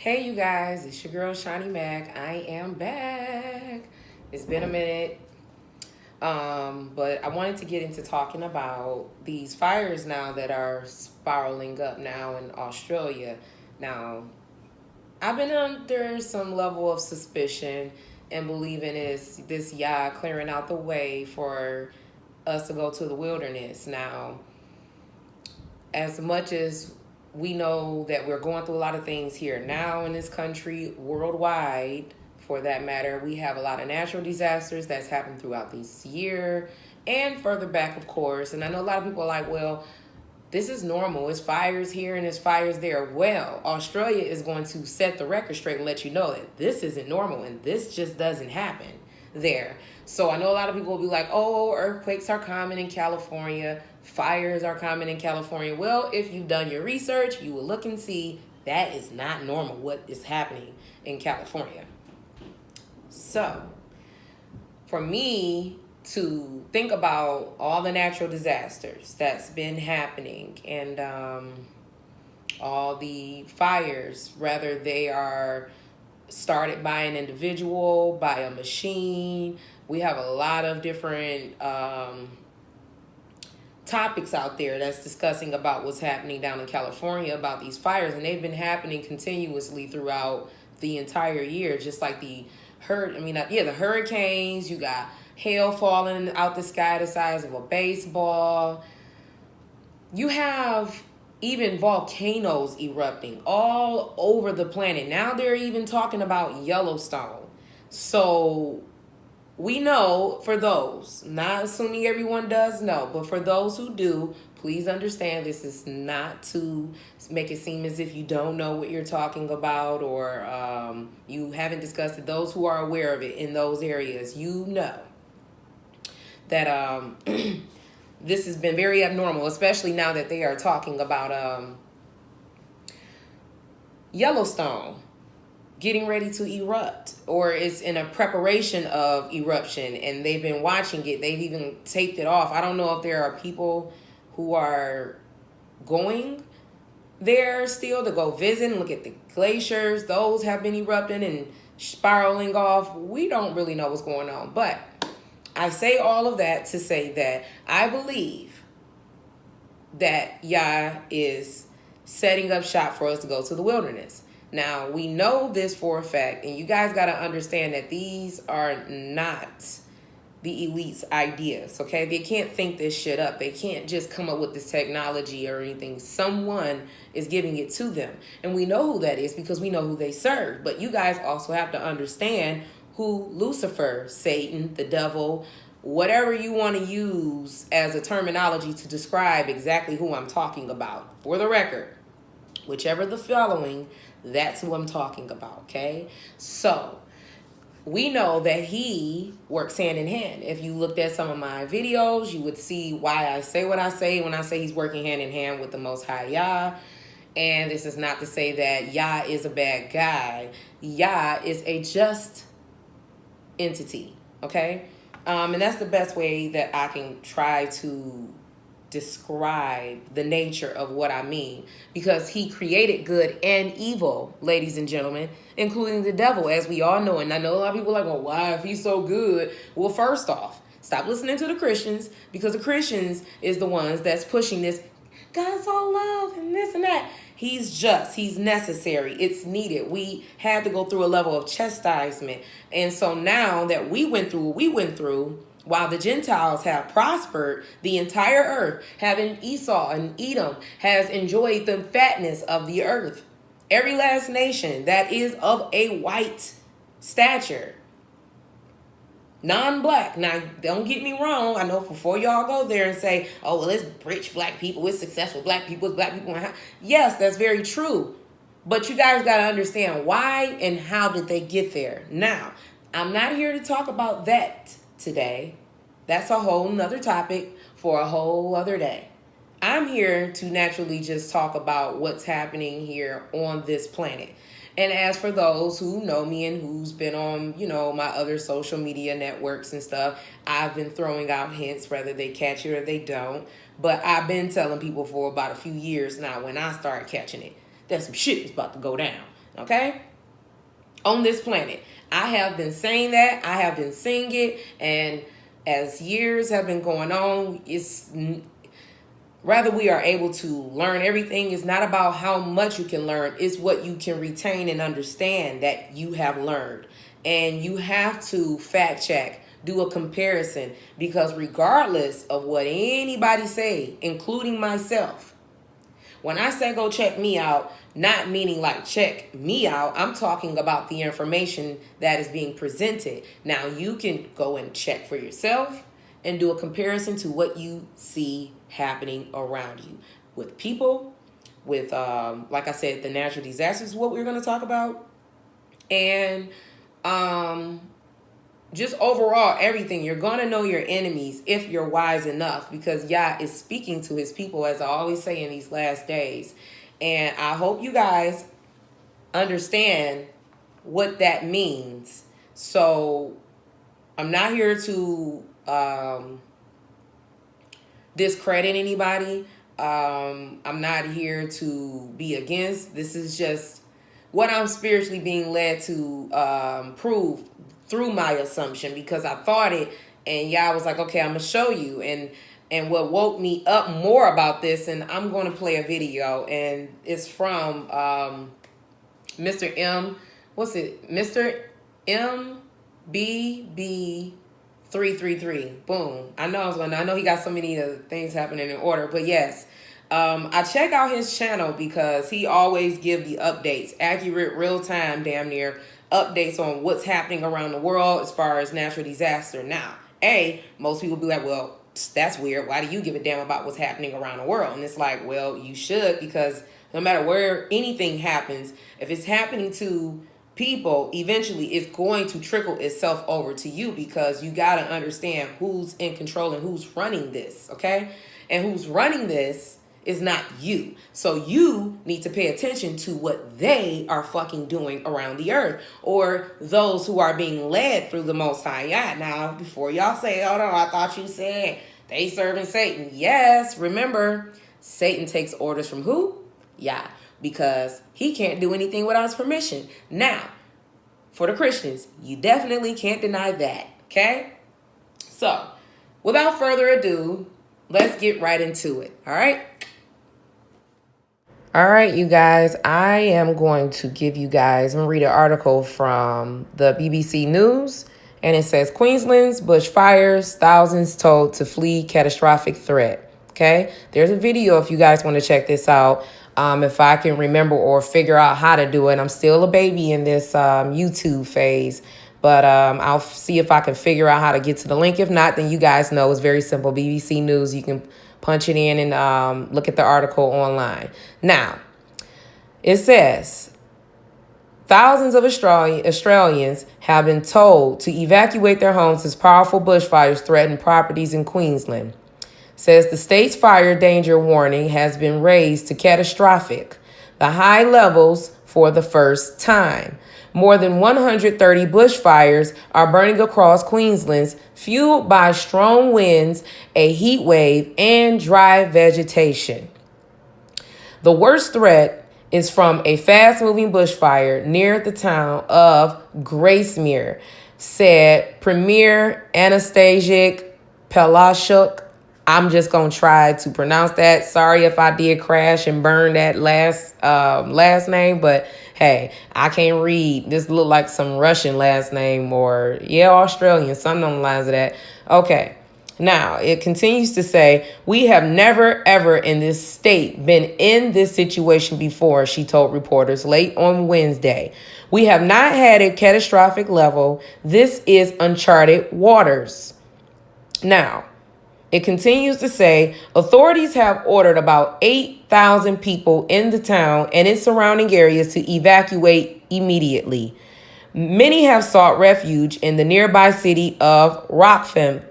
Hey, you guys, it's your girl Shawnee Mac. I am back. It's been a minute, but I wanted to get into talking about these fires now that are spiraling up now in Australia. Now, I've been under some level of suspicion and believing is this Yah clearing out the way for us to go to the wilderness. Now, as much as we know that we're going through a lot of things here now in this country, worldwide for that matter, we have a lot of natural disasters that's happened throughout this year and further back, of course. And I know a lot of people are like, well, this is normal. It's fires here and it's fires there. Well, Australia is going to set the record straight and let you know that this isn't normal and this just doesn't happen there. So I know a lot of people will be like, oh, earthquakes are common in California. Fires are common in California. Well, if you've done your research, you will look and see that is not normal what is happening in California. So for me to think about all the natural disasters that's been happening and all the fires, whether they are started by an individual, by a machine. We have a lot of different topics out there that's discussing about what's happening down in California about these fires, and they've been happening continuously throughout the entire year, just like the hurricanes. You got hail falling out the sky the size of a baseball. You have even volcanoes erupting all over the planet. Now they're even talking about Yellowstone. So we know, for those, not assuming everyone does know, but for those who do, please understand this is not to make it seem as if you don't know what you're talking about or you haven't discussed it. Those who are aware of it in those areas, you know that this has been very abnormal, especially now that they are talking about Yellowstone getting ready to erupt, or it's in a preparation of eruption, and they've been watching it. They've even taped it off. I don't know if there are people who are going there still to go visit and look at the glaciers. Those have been erupting and spiraling off. We don't really know what's going on, but I say all of that to say that I believe that Yah is setting up shop for us to go to the wilderness. Now, we know this for a fact, and you guys got to understand that these are not the elite's ideas, okay? They can't think this shit up. They can't just come up with this technology or anything. Someone is giving it to them, and we know who that is because we know who they serve. But you guys also have to understand who Lucifer, Satan, the devil, whatever you want to use as a terminology to describe exactly who I'm talking about. For the record, whichever the following, that's who I'm talking about, okay? So we know that he works hand in hand. If you looked at some of my videos, you would see why I say what I say when I say he's working hand in hand with the Most High Yah. And this is not to say that Yah is a bad guy. Yah is a just entity, okay? And that's the best way that I can try to describe the nature of what I mean, because he created good and evil, ladies and gentlemen, including the devil, as we all know. And I know a lot of people are like, well, why if he's so good? Well, first off, stop listening to the Christians, because the Christians is the ones that's pushing this God's all love and this and that. He's just, he's necessary. It's needed. We had to go through a level of chastisement. And so now that we went through what we went through, while the Gentiles have prospered, the entire earth, having Esau and Edom, has enjoyed the fatness of the earth. Every last nation that is of a white stature, non-black. Now, don't get me wrong. I know before y'all go there and say, oh, well, it's rich black people, it's successful black people, it's black people. Yes, that's very true. But you guys got to understand why and how did they get there. Now, I'm not here to talk about that today. That's a whole nother topic for a whole other day. I'm here to naturally just talk about what's happening here on this planet. And as for those who know me and who's been on, my other social media networks and stuff, I've been throwing out hints, whether they catch it or they don't. But I've been telling people for about a few years now, when I started catching it, that some shit is about to go down. Okay? On this planet. I have been saying that. I have been saying it. And as years have been going on, it's rather we are able to learn everything. It's not about how much you can learn. It's what you can retain and understand that you have learned. And you have to fact check, do a comparison, because regardless of what anybody say, including myself, when I say go check me out, not meaning like check me out, I'm talking about the information that is being presented. Now you can go and check for yourself and do a comparison to what you see happening around you with people, with, like I said, the natural disasters is what we're going to talk about. And just overall everything. You're going to know your enemies if you're wise enough, because Yah is speaking to his people, as I always say, in these last days. And I hope you guys understand what that means. So I'm not here to discredit anybody. I'm not here to be against. This is just what I'm spiritually being led to prove through my assumption, because I thought it, and Yah was like, okay, I'm gonna show you. And what woke me up more about this, and I'm going to play a video, and it's from Mr. M. What's it? Mr. MBB333. Boom. I know he got so many things happening in order, but yes. I check out his channel because he always give the updates, accurate, real time, damn near updates on what's happening around the world as far as natural disaster. Now, most people be like, well, that's weird. Why do you give a damn about what's happening around the world? And it's like, well, you should, because no matter where anything happens, if it's happening to people, eventually it's going to trickle itself over to you, because you got to understand who's in control and who's running this, okay? And who's running this is not you. So you need to pay attention to what they are fucking doing around the earth, or those who are being led through the Most High Yah. Now, before y'all say, oh no, I thought you said they serving Satan. Yes, remember, Satan takes orders from who? Yah, because he can't do anything without his permission. Now, for the Christians, you definitely can't deny that, okay? So, without further ado, let's get right into it, all right? All right, you guys, I am going to give you guys, I'm going to read an article from the BBC News, and it says, Queensland's bushfires, thousands told to flee catastrophic threat. Okay, there's a video if you guys want to check this out. If I can remember or figure out how to do it. I'm still a baby in this YouTube phase, but I'll see if I can figure out how to get to the link. If not, then you guys know it's very simple. BBC News, you can punch it in and look at the article online. Now, it says, thousands of Australians have been told to evacuate their homes as powerful bushfires threaten properties in Queensland. Says the state's fire danger warning has been raised to catastrophic, the high levels for the first time. More than 130 bushfires are burning across Queensland, fueled by strong winds, a heat wave, and dry vegetation. The worst threat is from a fast-moving bushfire near the town of Gracemere, said Premier Anastasiak Pelashuk. I'm just going to try to pronounce that. Sorry if I did crash and burn that last name, but hey, I can't read. This look like some Russian last name or, Australian, something on the lines of that. Okay. Now, it continues to say, we have never, ever in this state been in this situation before, she told reporters late on Wednesday. We have not had a catastrophic level. This is uncharted waters. Now, it continues to say, authorities have ordered about 8,000 people in the town and its surrounding areas to evacuate immediately. Many have sought refuge in the nearby city of Rockhampton.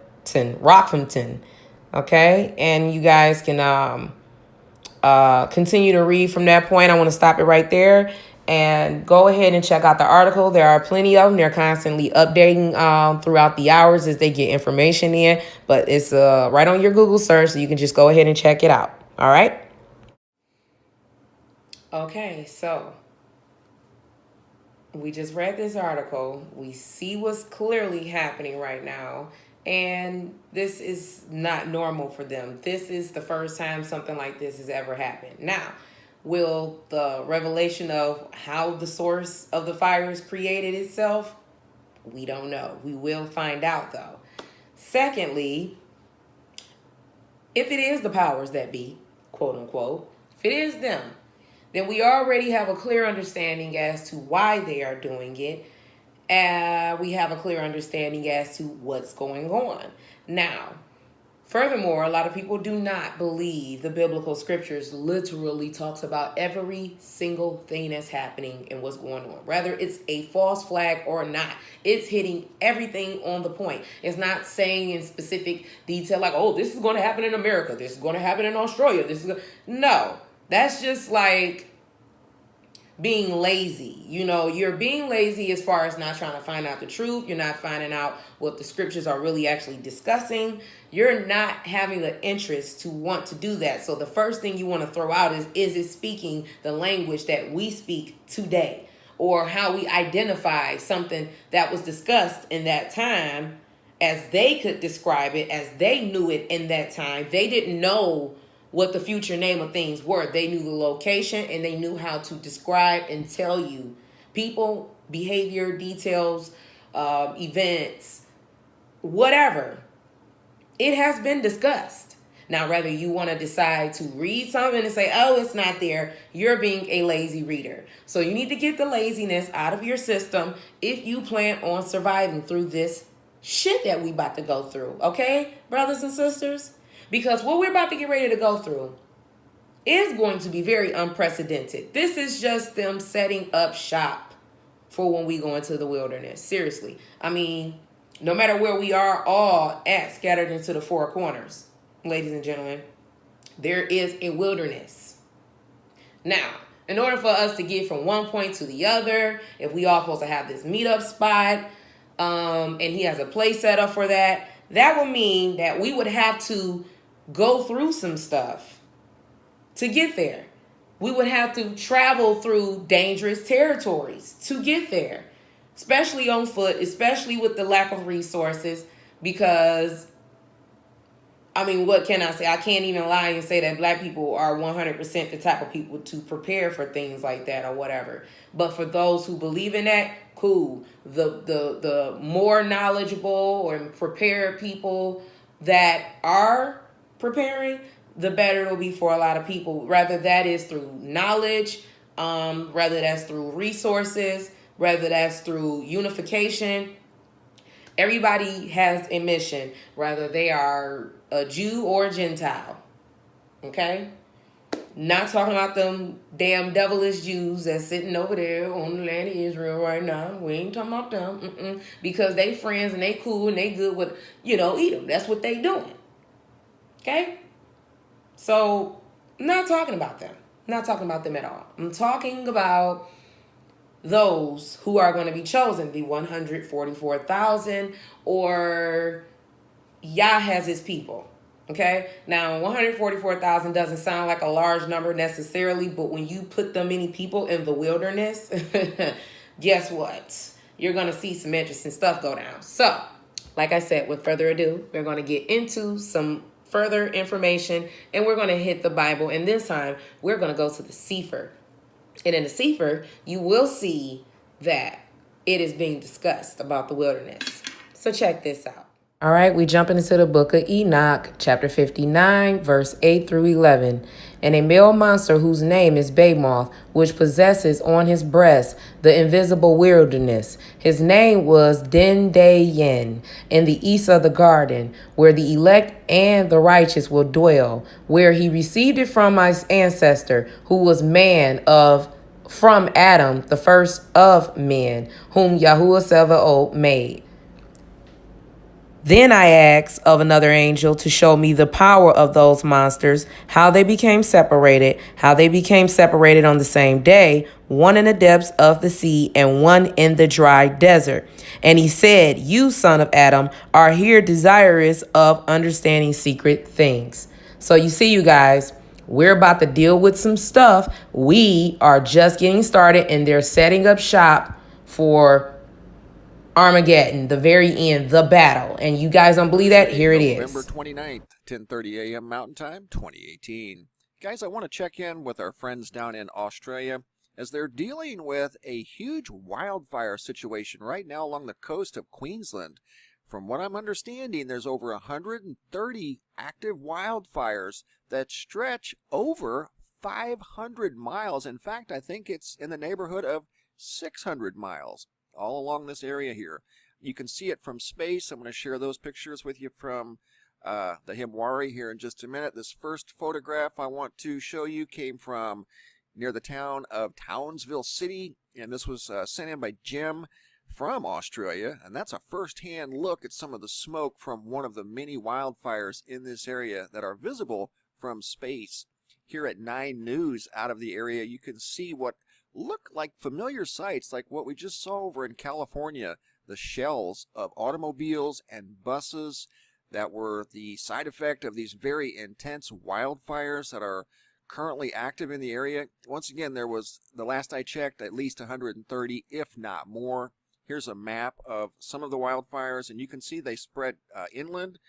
Okay, and you guys can continue to read from that point. I want to stop it right there and go ahead and check out the article. There are plenty of them. They're constantly updating throughout the hours as they get information in, but it's right on your Google search, so you can just go ahead and check it out. All right. Okay, so We just read this article. We see what's clearly happening right now. And this is not normal for them. This is the first time something like this has ever happened. Now, will the revelation of how the source of the fire is created itself? We don't know. We will find out, though. Secondly, if it is the powers that be, quote unquote, if it is them, then we already have a clear understanding as to why they are doing it. We have a clear understanding as to what's going on. Now, furthermore, a lot of people do not believe the biblical scriptures literally talks about every single thing that's happening and what's going on. Whether it's a false flag or not, it's hitting everything on the point. It's not saying in specific detail like, oh, this is going to happen in America. This is going to happen in Australia. No, that's just like being lazy. You know, you're being lazy as far as not trying to find out the truth. You're not finding out what the scriptures are really actually discussing. You're not having the interest to want to do that. So the first thing you want to throw out is it speaking the language that we speak today? Or how we identify something that was discussed in that time as they could describe it, as they knew it in that time. They didn't know what the future name of things were. They knew the location and they knew how to describe and tell you people, behavior, details, events, whatever. It has been discussed. Now, whether you want to decide to read something and say, oh, it's not there, you're being a lazy reader. So you need to get the laziness out of your system if you plan on surviving through this shit that we about to go through. Okay, brothers and sisters? Because what we're about to get ready to go through is going to be very unprecedented. This is just them setting up shop for when we go into the wilderness. Seriously. I mean, no matter where we are all scattered into the four corners, ladies and gentlemen, there is a wilderness. Now, in order for us to get from one point to the other, if we all supposed to have this meetup spot, and he has a place set up for that, that would mean that we would have to go through some stuff to get there. We would have to travel through dangerous territories to get there, especially on foot, especially with the lack of resources. Because, I mean, what can I say? I can't even lie and say that black people are 100% the type of people to prepare for things like that or whatever. But for those who believe in that, cool. The more knowledgeable or prepared people that are preparing, the better it'll be for a lot of people. Whether that is through knowledge, whether that's through resources, whether that's through unification. Everybody has a mission, whether they are a Jew or a Gentile. Okay? Not talking about them damn devilish Jews that's sitting over there on the land of Israel right now. We ain't talking about them. Because they friends and they cool and they good with, Edom. That's what they doing. Okay? So, not talking about them. Not talking about them at all. I'm talking about those who are going to be chosen, the 144,000, or Yah has his people. Okay? Now, 144,000 doesn't sound like a large number necessarily, but when you put that many people in the wilderness, guess what? You're going to see some interesting stuff go down. So, like I said, with further ado, we're going to get into some further information, and we're going to hit the Bible, and this time, we're going to go to the Sefer. And in the Sefer, you will see that it is being discussed about the wilderness. So check this out. All right, we jumping into the book of Enoch, chapter 59, verse 8 through 11. And a male monster whose name is Bamoth, which possesses on his breast the invisible wilderness. His name was Den-Day-Yen, in the east of the garden, where the elect and the righteous will dwell, where he received it from his ancestor, who was from Adam, the first of men, whom YAHUAH Sevaot made. Then I asked of another angel to show me the power of those monsters, how they became separated on the same day, one in the depths of the sea and one in the dry desert. And he said, you, son of Adam, are here desirous of understanding secret things. So you see, you guys, we're about to deal with some stuff. We are just getting started and they're setting up shop for Armageddon, the very end, the battle. And you guys don't believe that? Here it is. November 29th, 10:30 a.m. Mountain Time, 2018. Guys, I want to check in with our friends down in Australia as they're dealing with a huge wildfire situation right now along the coast of Queensland. From what I'm understanding, there's over 130 active wildfires that stretch over 500 miles. In fact, I think it's in the neighborhood of 600 miles all along this area here. You can see it from space. I'm going to share those pictures with you from the YAHUAH here in just a minute. This first photograph I want to show you came from near the town of Townsville City, and this was sent in by Jim from Australia, and that's a first-hand look at some of the smoke from one of the many wildfires in this area that are visible from space. Here at 9 News out of the area, you can see what look like familiar sights like what we just saw over in California, the shells of automobiles and buses that were the side effect of these very intense wildfires that are currently active in the area. Once again, there was, the last I checked, at least 130, if not more. Here's a map of some of the wildfires, and you can see they spread inland.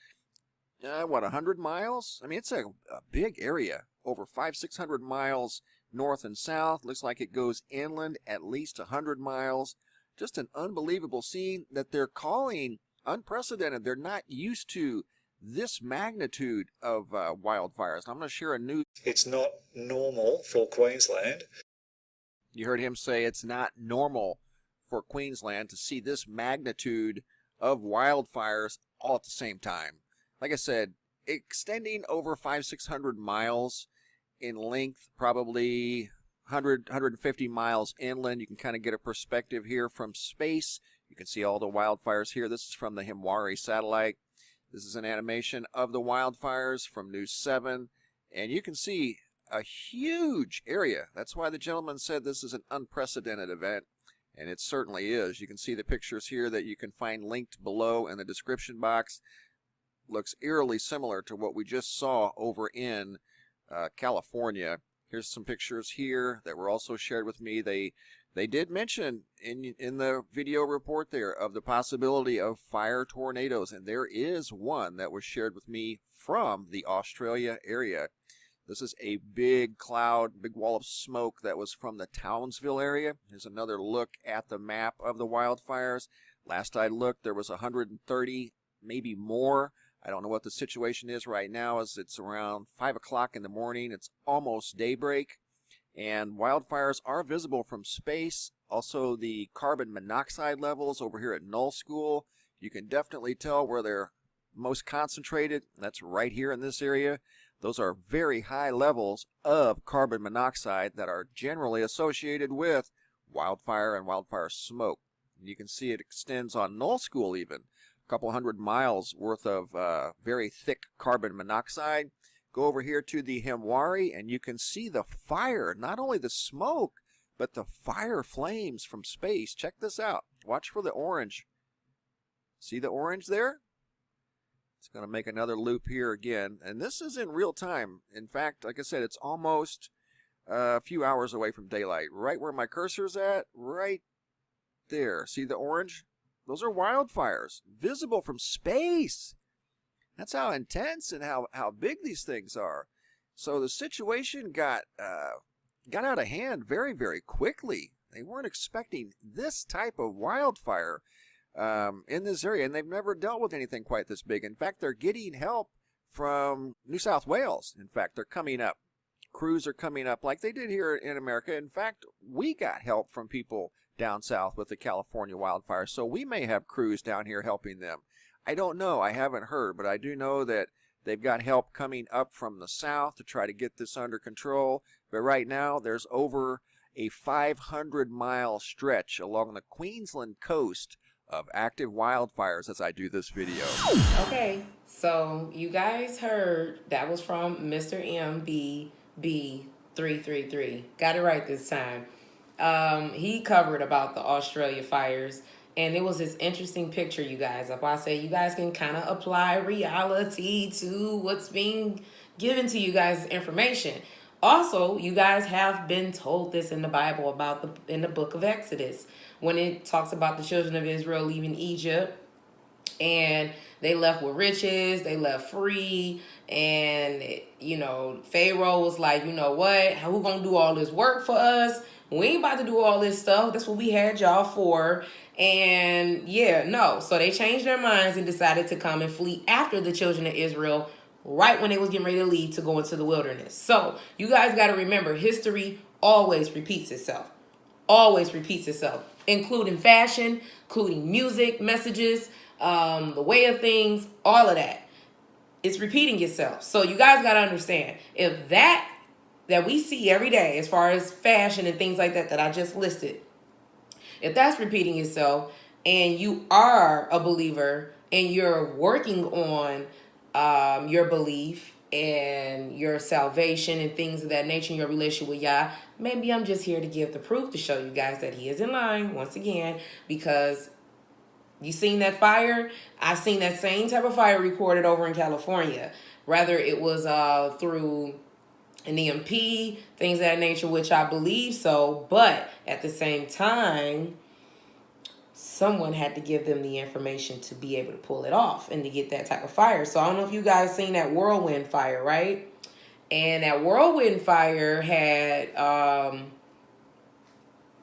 What, 100 miles? I mean, it's a big area, over 500-600 miles north and south. Looks like it goes inland at least 100 miles. Just an unbelievable scene that they're calling unprecedented. They're not used to this magnitude of wildfires. I'm going to share a news. It's not normal for Queensland. You heard him say it's not normal for Queensland to see this magnitude of wildfires all at the same time. Like I said, extending over 500-600 miles in length, probably 150 miles inland. You can kind of get a perspective here from space. You can see all the wildfires here. This is from the YAHUAH satellite. This is an animation of the wildfires from News 7. And you can see a huge area. That's why the gentleman said this is an unprecedented event. And it certainly is. You can see the pictures here that you can find linked below in the description box. Looks eerily similar to what we just saw over in California. Here's some pictures here that were also shared with me. They did mention in the video report there of the possibility of fire tornadoes, and there is one that was shared with me from the Australia area. This is a big cloud, big wall of smoke that was from the Townsville area. Here's another look at the map of the wildfires. Last I looked, there was 130, maybe more. I don't know what the situation is right now, as it's around 5 o'clock in the morning. It's almost daybreak, and wildfires are visible from space. Also, the carbon monoxide levels over here at Null School, you can definitely tell where they're most concentrated. That's right here in this area. Those are very high levels of carbon monoxide that are generally associated with wildfire and wildfire smoke. You can see it extends on Null School even. A couple 100 miles worth of very thick carbon monoxide. Go over here to the YAHUAH and you can see the fire, not only the smoke, but the fire flames from space. Check this out. Watch for the orange. See the orange there? It's going to make another loop here again. And this is in real time. In fact, like I said, it's almost a few hours away from daylight. Right where my cursor's at, right there. See the orange? Those are wildfires, visible from space. That's how intense and how big these things are. So the situation got out of hand very, very quickly. They weren't expecting this type of wildfire in this area, and they've never dealt with anything quite this big. In fact, they're getting help from New South Wales. In fact, they're coming up. Crews are coming up like they did here in America. In fact, we got help from people down south with the California wildfires, so we may have crews down here helping them. I don't know. I haven't heard, but I do know that they've got help coming up from the south to try to get this under control. But right now, there's over a 500-mile stretch along the Queensland coast of active wildfires as I do this video. Okay, so you guys heard that was from Mr. MBB333. Got it right this time. He covered about the Australia fires, and it was this interesting picture, you guys. Like I say, you guys can kind of apply reality to what's being given to you guys as information. Also, you guys have been told this in the Bible in the book of Exodus, when it talks about the children of Israel leaving Egypt, and they left with riches, they left free, and Pharaoh was like, you know what, who gonna do all this work for us? We ain't about to do all this stuff. That's what we had y'all for. And so they changed their minds and decided to come and flee after the children of Israel, right when they was getting ready to leave to go into the wilderness. So you guys got to remember, history always repeats itself. Always repeats itself, including fashion, including music, messages, the way of things, all of that. It's repeating itself. So you guys got to understand, if that we see every day as far as fashion and things like that I just listed, if that's repeating itself and you are a believer and you're working on your belief and your salvation and things of that nature in your relationship with Yah, maybe I'm just here to give the proof to show you guys that he is in line once again, because you seen that fire? I seen that same type of fire recorded over in California. Rather it was through an EMP, things of that nature, which I believe so, but at the same time, someone had to give them the information to be able to pull it off and to get that type of fire. So I don't know if you guys seen that whirlwind fire, right? And that whirlwind fire had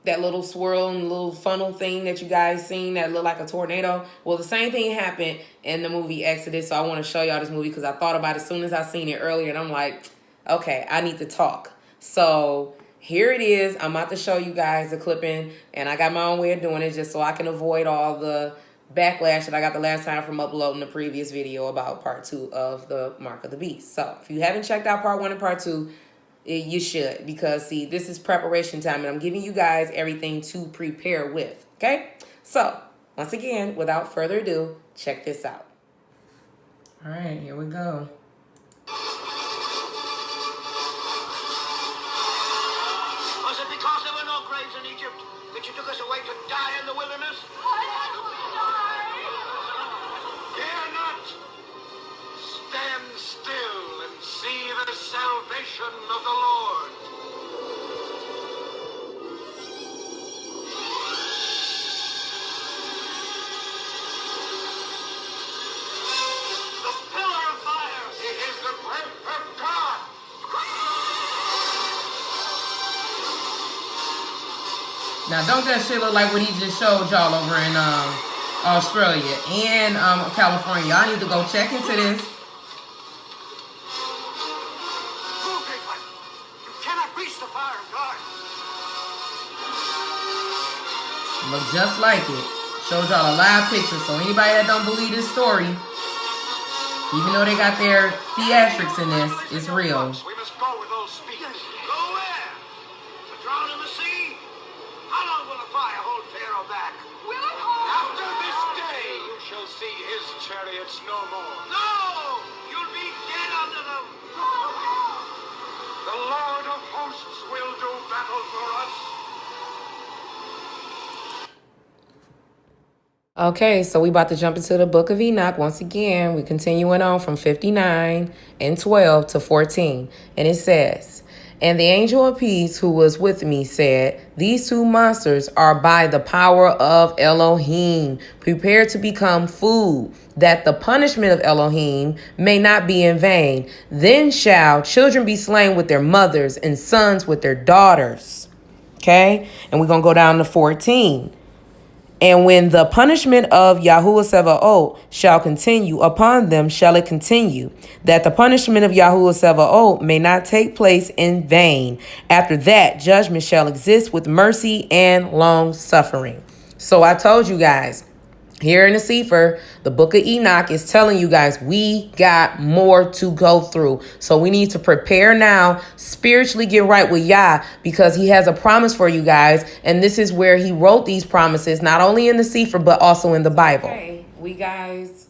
that little swirling little funnel thing that you guys seen that looked like a tornado. Well, the same thing happened in the movie Exodus. So I want to show y'all this movie because I thought about it as soon as I seen it earlier, and I'm like, okay, I need to talk. So here it is. I'm about to show you guys the clipping, and I got my own way of doing it just so I can avoid all the backlash that I got the last time from uploading the previous video about part 2 of the Mark of the Beast. So if you haven't checked out part 1 and part 2, you should, because see, this is preparation time and I'm giving you guys everything to prepare with. Okay, so once again, without further ado, check this out. All right, here we go. Was it because there were no graves in Egypt that you took us away to die in the wilderness? Fear not. Stand still and see the salvation of the Lord. The pillar of fire. It is the breath of God. Now, don't that shit look like what he just showed y'all over in Australia and California? Y'all need to go check into this. Move, big one. You cannot reach the fire of God. Look just like it. Showed y'all a live picture. So anybody that don't believe this story, even though they got their theatrics in this, it's real. We must go with those speakers. Go where? To drown in the sea? How long will the fire hold Pharaoh back? Will it hold? After this day, you shall see his chariots no more. No! You'll be dead under them. The Lord of hosts will do battle for us. Okay, so we about to jump into the book of Enoch once again. We're continuing on from 59 and 12 to 14. And it says, "And the angel of peace who was with me said, These two monsters are by the power of Elohim, prepared to become food, that the punishment of Elohim may not be in vain. Then shall children be slain with their mothers and sons with their daughters." Okay, and we're going to go down to 14. "And when the punishment of YAHUAH Sevaot shall continue upon them, shall it continue, that the punishment of YAHUAH Sevaot may not take place in vain. After that, judgment shall exist with mercy and long suffering." So I told you guys, here in the Sefer, the book of Enoch is telling you guys we got more to go through. So we need to prepare now, spiritually get right with Yah, because he has a promise for you guys. And this is where he wrote these promises, not only in the Sefer, but also in the Bible. Okay, we guys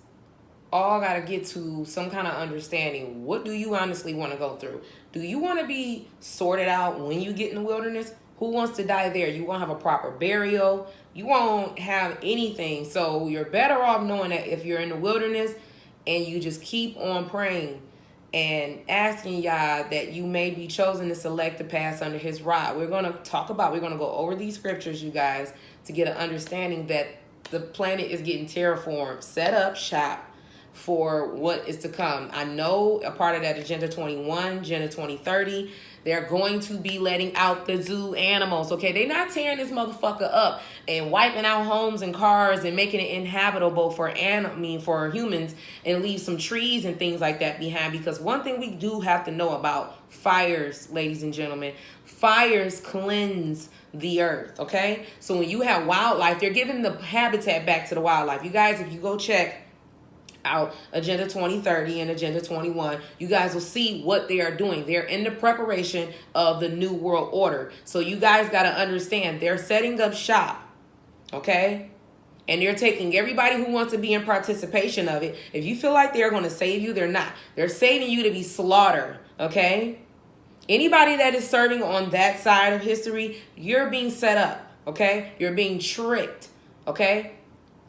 all got to get to some kind of understanding. What do you honestly want to go through? Do you want to be sorted out when you get in the wilderness? Who wants to die there? You won't have a proper burial. You won't have anything. So you're better off knowing that if you're in the wilderness and you just keep on praying and asking Yah that you may be chosen to select the path under his rod. We're going to go over these scriptures, you guys, to get an understanding that the planet is getting terraformed, set up shop for what is to come. I know a part of that Agenda 21, Agenda 2030, they're going to be letting out the zoo animals, okay? They're not tearing this motherfucker up and wiping out homes and cars and making it inhabitable for humans, and leave some trees and things like that behind. Because one thing we do have to know about fires, ladies and gentlemen, fires cleanse the earth, okay? So when you have wildlife, they're giving the habitat back to the wildlife. You guys, if you go check out Agenda 2030 and Agenda 21, you guys will see what they are doing. They're in the preparation of the new world order. So you guys got to understand, they're setting up shop, okay? And they're taking everybody who wants to be in participation of it. If you feel like they're going to save you, they're not. They're saving you to be slaughtered, okay? Anybody that is serving on that side of history, you're being set up, okay? You're being tricked, okay?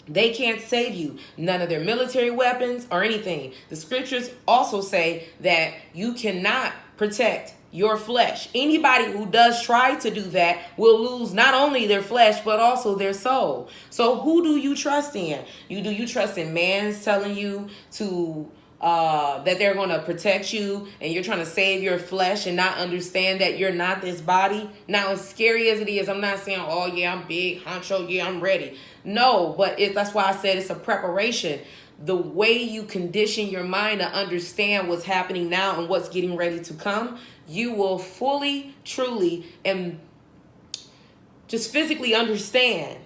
They can't save you. None of their military weapons or anything. The scriptures also say that you cannot protect your flesh. Anybody who does try to do that will lose not only their flesh, but also their soul. So who do you trust in? Do you trust in man's telling you to that they're going to protect you, and you're trying to save your flesh and not understand that you're not this body? Now, as scary as it is, I'm not saying, oh yeah, I'm big, honcho, yeah, I'm ready. No, but that's why I said it's a preparation. The way you condition your mind to understand what's happening now and what's getting ready to come, you will fully, truly, and just physically understand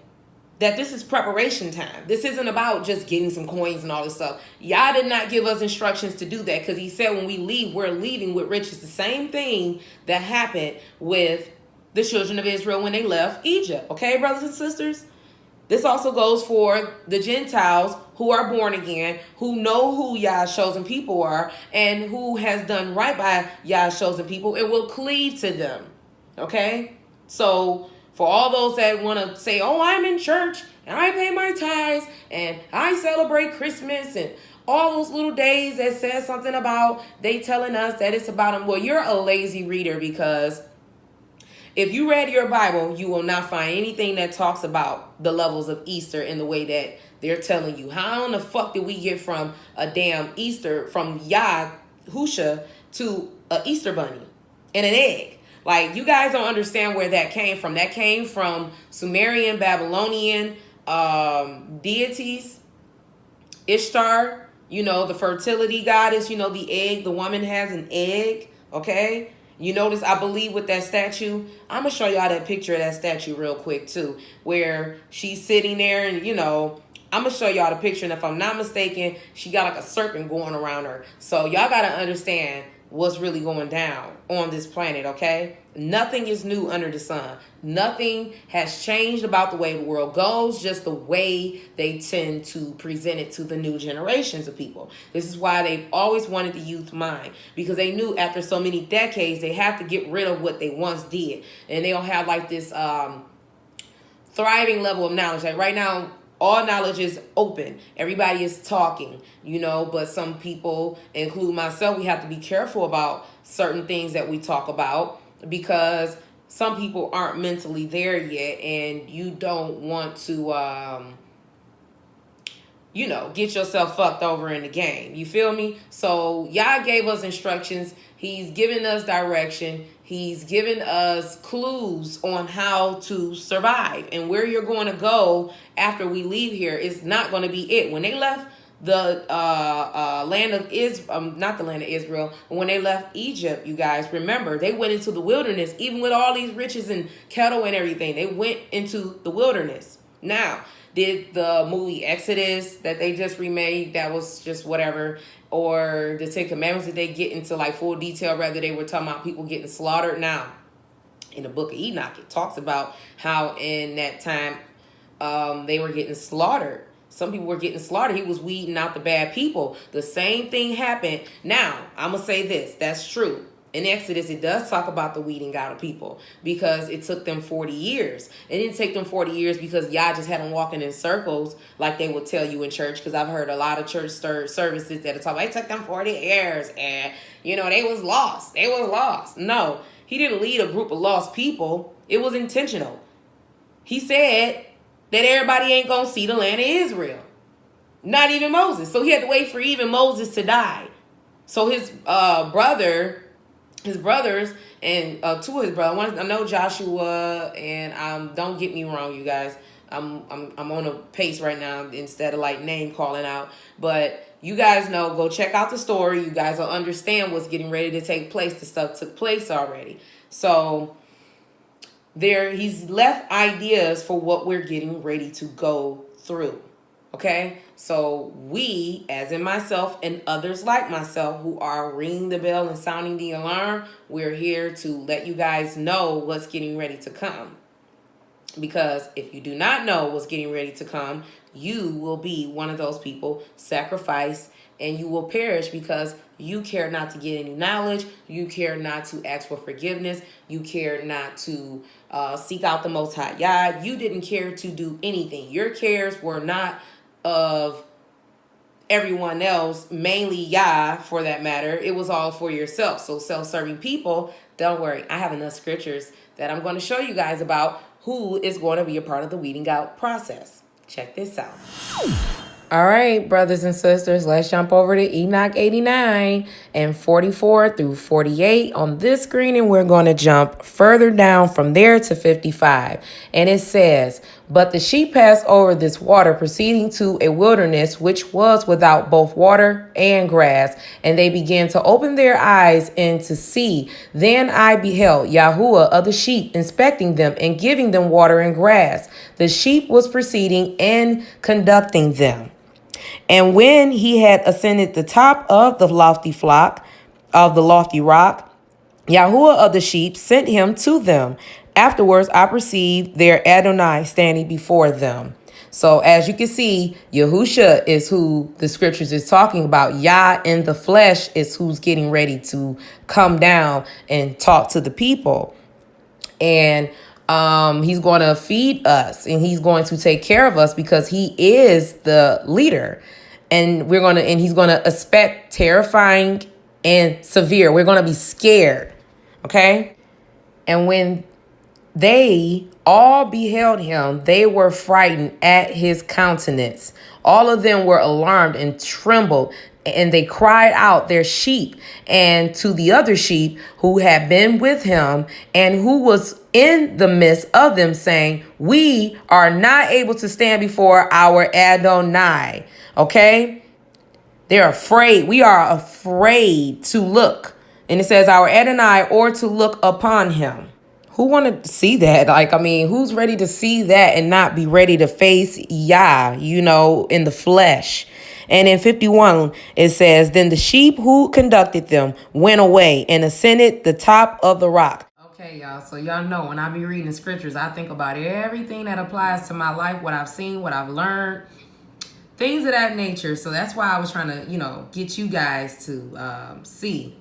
that this is preparation time. This isn't about just getting some coins and all this stuff. Yah did not give us instructions to do that, because he said when we leave, we're leaving with riches. The same thing that happened with the children of Israel when they left Egypt. Okay, brothers and sisters? This also goes for the Gentiles who are born again, who know who Yah's chosen people are, and who has done right by Yah's chosen people, and will cleave to them. Okay? So for all those that want to say, oh, I'm in church, and I pay my tithes, and I celebrate Christmas, and all those little days that says something about they telling us that it's about them. Well, you're a lazy reader, because if you read your Bible, you will not find anything that talks about the levels of Easter in the way that they're telling you. How in the fuck did we get from a damn Easter, from YAHUAH to an Easter bunny and an egg? Like, you guys don't understand where that came from. That came from Sumerian, Babylonian deities. Ishtar, the fertility goddess, the egg. The woman has an egg, okay? You notice, I believe, with that statue, I'm going to show y'all that picture of that statue real quick, too, where she's sitting there and, I'm going to show y'all the picture. And if I'm not mistaken, she got like a serpent going around her. So y'all got to understand what's really going down on this planet, okay? Nothing is new under the sun. Nothing has changed about the way the world goes, just the way they tend to present it to the new generations of people. This is why they've always wanted the youth mind, because they knew after so many decades, they have to get rid of what they once did. And they don't have like this thriving level of knowledge. Like right now, all knowledge is open. Everybody is talking, but some people, include myself, we have to be careful about certain things that we talk about, because some people aren't mentally there yet, and you don't want to, get yourself fucked over in the game. You feel me? So Yah gave us instructions. He's given us direction. He's given us clues on how to survive, and where you're going to go after we leave here is not going to be it. When they left the land of Israel, not the land of Israel, but when they left Egypt, you guys remember, they went into the wilderness. Even with all these riches and cattle and everything, they went into the wilderness. Now, did the movie Exodus that they just remade, that was just whatever, or the Ten Commandments, did they get into like full detail, rather they were talking about people getting slaughtered? Now, in the book of Enoch, it talks about how in that time they were getting slaughtered. Some people were getting slaughtered. He was weeding out the bad people. The same thing happened. Now, I'm going to say this. That's true. In Exodus, it does talk about the weeding out of people because it took them 40 years. It didn't take them 40 years because Yah just had them walking in circles like they would tell you in church, because I've heard a lot of church services that are talking about it took them 40 years and, they was lost. They was lost. No, he didn't lead a group of lost people. It was intentional. He said that everybody ain't going to see the land of Israel. Not even Moses. So he had to wait for even Moses to die. So his brothers and two of his brothers. One, I know Joshua, and don't get me wrong, you guys. I'm on a pace right now instead of like name calling out. But you guys know, go check out the story. You guys will understand what's getting ready to take place. The stuff took place already. So he's left ideas for what we're getting ready to go through. Okay, so we, as in myself and others like myself who are ringing the bell and sounding the alarm, we're here to let you guys know what's getting ready to come. Because if you do not know what's getting ready to come, you will be one of those people sacrificed, and you will perish because you care not to get any knowledge. You care not to ask for forgiveness. You care not to seek out the Most High Yah. You didn't care to do anything. Your cares were not of everyone else, mainly Yah for that matter. It was all for yourself. So self-serving people, don't worry. I have enough scriptures that I'm going to show you guys about who is going to be a part of the weeding out process. Check this out. All right, brothers and sisters, let's jump over to Enoch 89 and 44 through 48 on this screen, and we're going to jump further down from there to 55. And it says, "But the sheep passed over this water, proceeding to a wilderness which was without both water and grass, and they began to open their eyes and to see. Then I beheld YAHUAH of the sheep, inspecting them and giving them water and grass. The sheep was proceeding and conducting them. And when he had ascended the top of the lofty rock, YAHUAH of the sheep sent him to them. Afterwards, I perceived their Adonai standing before them." So as you can see, Yahusha is who the scriptures is talking about. Yah in the flesh is who's getting ready to come down and talk to the people. And he's going to feed us, and he's going to take care of us because he is the leader. And he's going to expect terrifying and severe. We're going to be scared. Okay. And when they all beheld him, they were frightened at his countenance. All of them were alarmed and trembled, and they cried out their sheep and to the other sheep who had been with him and who was in the midst of them, saying, "We are not able to stand before our Adonai." Okay? They're afraid. We are afraid to look. And it says our Adonai, or to look upon him. Who wanted to see that? Who's ready to see that and not be ready to face Yah, in the flesh? And in 51, it says, "Then the sheep who conducted them went away and ascended the top of the rock." Okay, y'all. So y'all know when I be reading the scriptures, I think about everything that applies to my life, what I've seen, what I've learned, things of that nature. So that's why I was trying to, get you guys to see.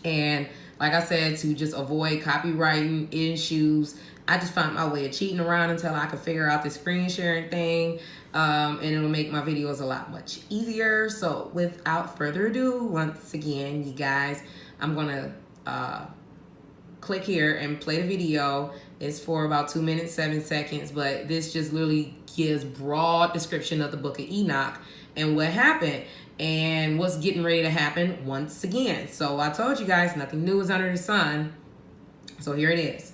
And like I said, to just avoid copywriting issues, I just found my way of cheating around until I could figure out the screen sharing thing. And it'll make my videos a lot much easier. So without further ado, once again, you guys, I'm going to click here and play the video. It's for about 2 minutes, 7 seconds, but this just literally gives broad description of the book of Enoch and what happened and what's getting ready to happen once again. So I told you guys, nothing new is under the sun. So here it is.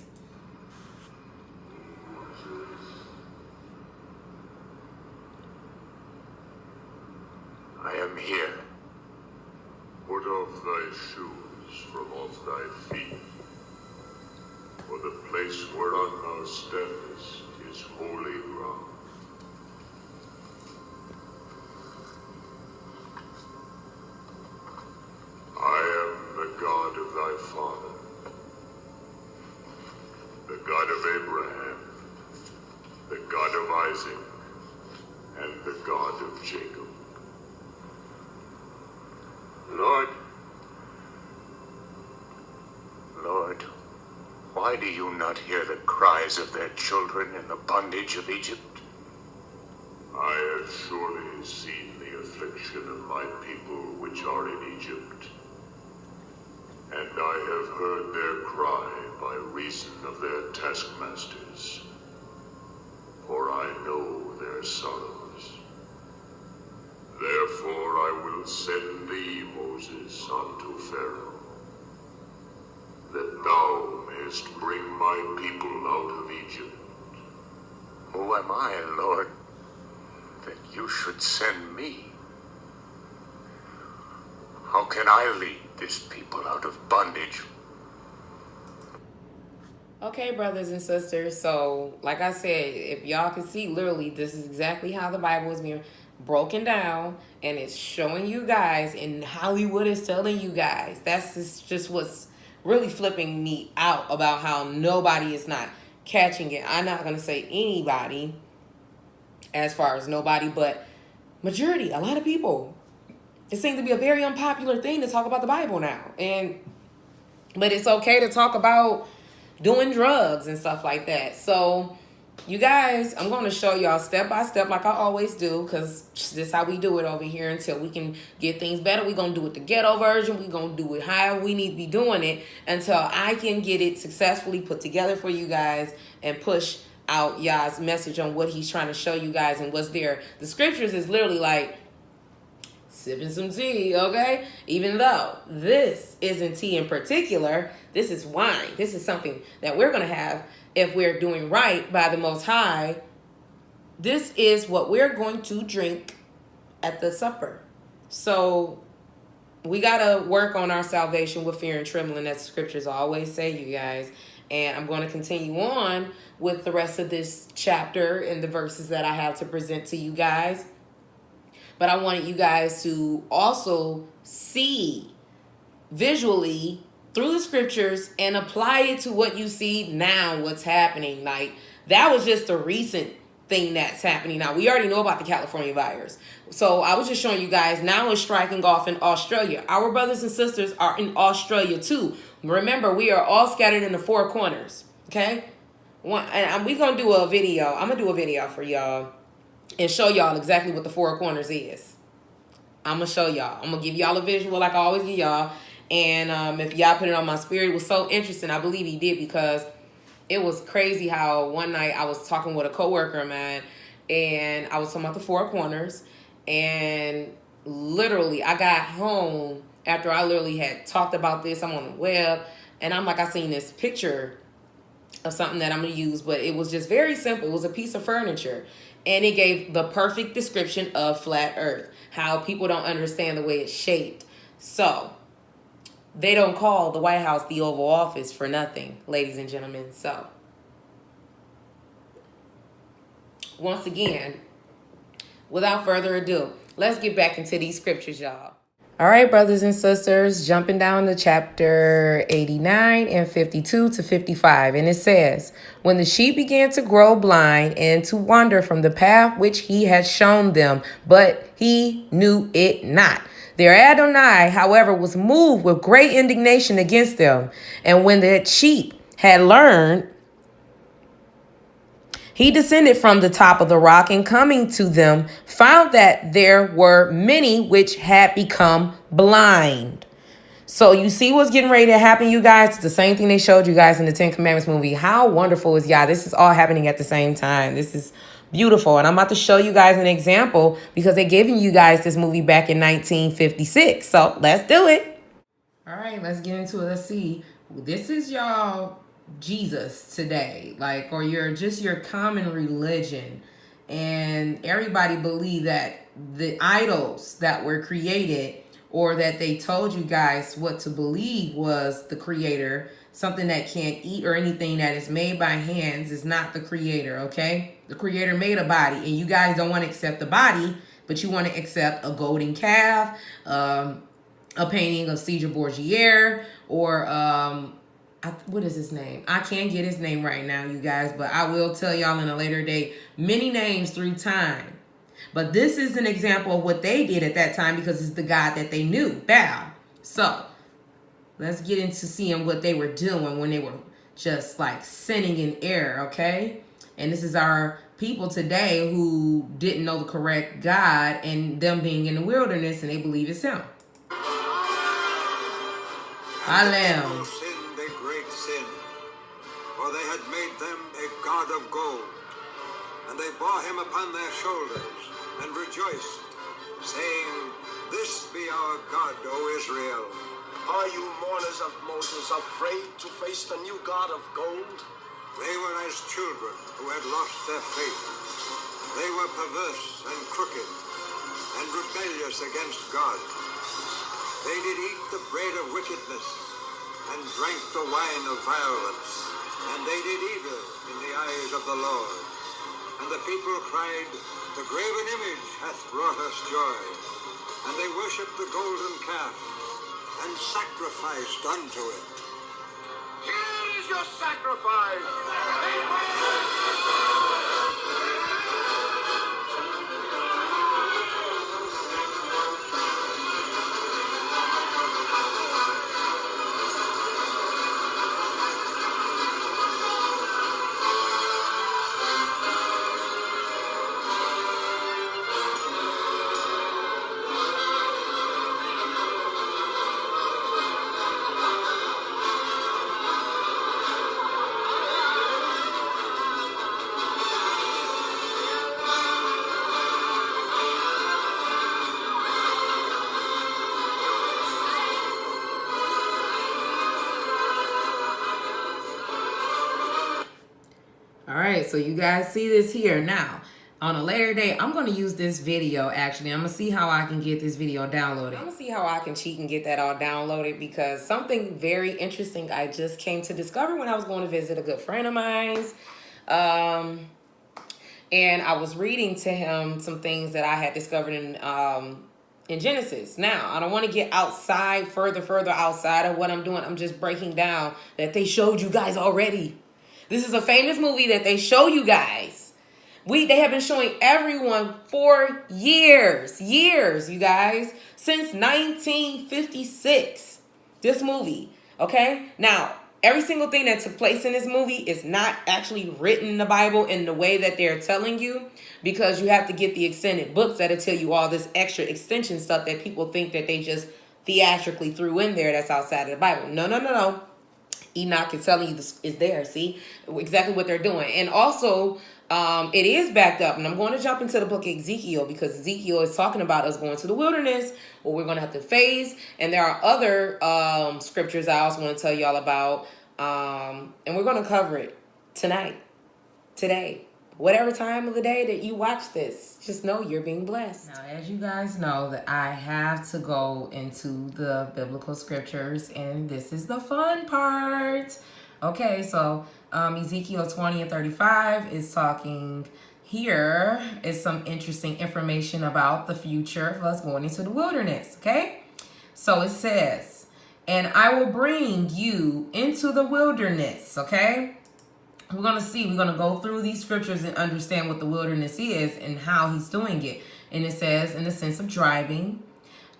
I am here. Put off thy shoes from off thy feet, for the place whereon thou standest is holy ground. I am the God of thy father, the God of Abraham, the God of Isaac, and the God of Jacob. Lord, Why do you not hear the cries of their children in the bondage of Egypt? I have surely seen the affliction of my people which are in Egypt, and I have heard their cry by reason of their taskmasters, for I know their sorrows. Therefore I will send thee, Moses, unto Pharaoh, that thou mayest bring my people out of Egypt. Who am I, Lord, that you should send me? How can I lead this people out of bondage? Okay, brothers and sisters. So, like I said, if y'all can see, literally, this is exactly how the Bible is being broken down, and it's showing you guys, and Hollywood is telling you guys. That's just what's really flipping me out about how nobody is not catching it. I'm not going to say anybody as far as nobody, but majority, a lot of people. It seems to be a very unpopular thing to talk about the Bible now. But it's okay to talk about doing drugs and stuff like that. So, you guys, I'm going to show y'all step by step like I always do, because this is how we do it over here until we can get things better. We're going to do it the ghetto version. We're going to do it how we need to be doing it until I can get it successfully put together for you guys and push out Yah's message on what he's trying to show you guys and what's there. The scriptures is literally like sipping some tea, okay? Even though this isn't tea in particular, this is wine. This is something that we're going to have if we're doing right by the Most High. This is what we're going to drink at the supper. So we got to work on our salvation with fear and trembling, as the scriptures always say, you guys. And I'm going to continue on with the rest of this chapter and the verses that I have to present to you guys. But I wanted you guys to also see visually through the scriptures and apply it to what you see now, what's happening. Like, that was just a recent thing that's happening now. We already know about the California virus. So I was just showing you guys, now it's striking off in Australia. Our brothers and sisters are in Australia too. Remember, we are all scattered in the four corners. Okay? And we're going to do a video. I'm going to do a video for y'all and show y'all exactly what the four corners is. I'm going to show y'all. I'm going to give y'all a visual like I always give y'all. And if y'all put it on my spirit, it was so interesting. I believe he did, because it was crazy how one night I was talking with a coworker of mine, and I was talking about the four corners. And literally, I got home after I literally had talked about this. I'm on the web, and I'm like, I seen this picture of something that I'm going to use, but it was just very simple. It was a piece of furniture, and it gave the perfect description of flat earth, how people don't understand the way it's shaped. So they don't call the White House the Oval Office for nothing, ladies and gentlemen. So once again, without further ado, let's get back into these scriptures, y'all. All right, brothers and sisters, jumping down to chapter 89 and 52 to 55. And it says, when the sheep began to grow blind and to wander from the path which he had shown them, but he knew it not. Their Adonai, however, was moved with great indignation against them. And when the sheep had learned, he descended from the top of the rock, and coming to them, found that there were many which had become blind. So you see what's getting ready to happen, you guys? It's the same thing they showed you guys in the Ten Commandments movie. How wonderful is Yah? This is all happening at the same time. This is beautiful. And I'm about to show you guys an example, because they're giving you guys this movie back in 1956. So let's do it. All right, let's get into it. Let's see. This is y'all Jesus today, like, or your common religion, and everybody believe that the idols that were created, or that they told you guys what to believe was the creator, something that can't eat, or anything that is made by hands is not the creator. Okay, the creator made a body, and you guys don't want to accept the body, but you want to accept a golden calf, a painting of Caesar Borgia, or what is his name? I can't get his name right now, you guys, but I will tell y'all in a later date. Many names through time. But this is an example of what they did at that time, because it's the God that they knew, Baal. So let's get into seeing what they were doing when they were just like sinning in error, okay? And this is our people today who didn't know the correct God, and them being in the wilderness and they believe it's him. And the people sinned a great sin, for they had made them a god of gold. And they bore him upon their shoulders, and rejoiced, saying, This be our God, O Israel. Are you mourners of Moses afraid to face the new God of gold? They were as children who had lost their faith. They were perverse and crooked, and rebellious against God. They did eat the bread of wickedness, and drank the wine of violence, and they did evil in the eyes of the Lord. And the people cried, The graven image hath brought us joy. And they worshipped the golden calf, and sacrificed unto it. Here is your sacrifice. All right, so you guys see this here. Now, on a later date, I'm going to use this video, actually. I'm going to see how I can get this video downloaded. I'm going to see how I can cheat and get that all downloaded, because something very interesting I just came to discover when I was going to visit a good friend of mine's. And I was reading to him some things that I had discovered in Genesis. Now, I don't want to get outside, further outside of what I'm doing. I'm just breaking down that they showed you guys already. This is a famous movie that they show you guys. They have been showing everyone for years, you guys, since 1956. This movie, okay? Now, every single thing that took place in this movie is not actually written in the Bible in the way that they're telling you, because you have to get the extended books that'll tell you all this extra extension stuff that people think that they just theatrically threw in there that's outside of the Bible. No. Enoch is telling you this is there. See exactly what they're doing. And also, it is backed up. And I'm going to jump into the book of Ezekiel, because Ezekiel is talking about us going to the wilderness, what we're going to have to face. And there are other scriptures I also want to tell y'all about. And we're going to cover it tonight, today, whatever time of the day that you watch this. Just know you're being blessed. Now, as you guys know, that I have to go into the biblical scriptures, and this is the fun part. Okay, so Ezekiel 20 and 35 is talking. Here is some interesting information about the future of us going into the wilderness, okay? So it says, and I will bring you into the wilderness, okay? We're going to go through these scriptures and understand what the wilderness is and how he's doing it. And it says, in the sense of driving,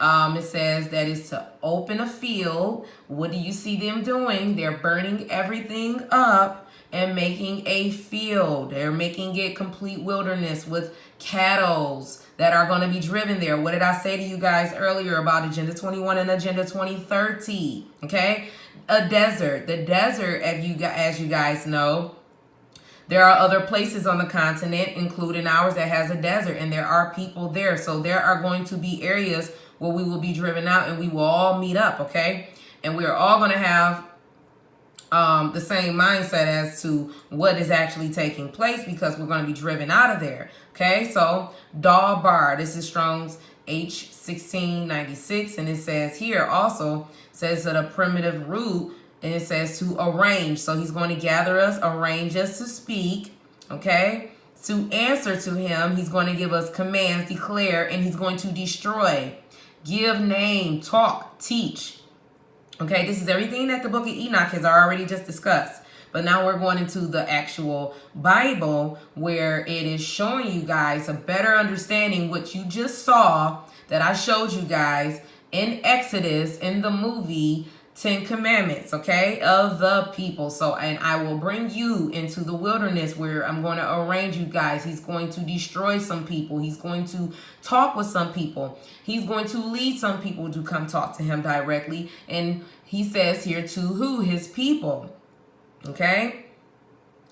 it says that it's to open a field. What do you see them doing? They're burning everything up and making a field. They're making it complete wilderness with cattle that are going to be driven there. What did I say to you guys earlier about Agenda 21 and Agenda 2030? Okay? A desert. The desert, as you guys know, there are other places on the continent, including ours, that has a desert, and there are people there. So there are going to be areas where we will be driven out, and we will all meet up, okay? And we are all going to have the same mindset as to what is actually taking place, because we're going to be driven out of there, okay? So Dal Bar, this is Strong's H1696, and it says here also, says that a primitive root, and it says to arrange. So he's going to gather us, arrange us to speak, okay? To answer to him, he's going to give us commands, declare, and he's going to destroy, give name, talk, teach. Okay, this is everything that the book of Enoch has already just discussed. But now we're going into the actual Bible, where it is showing you guys a better understanding what you just saw that I showed you guys in Exodus in the movie 10 commandments, okay, of the people. So, and I will bring you into the wilderness where I'm going to arrange you guys. He's going to destroy some people. He's going to talk with some people. He's going to lead some people to come talk to him directly. And he says here to who? His people, okay?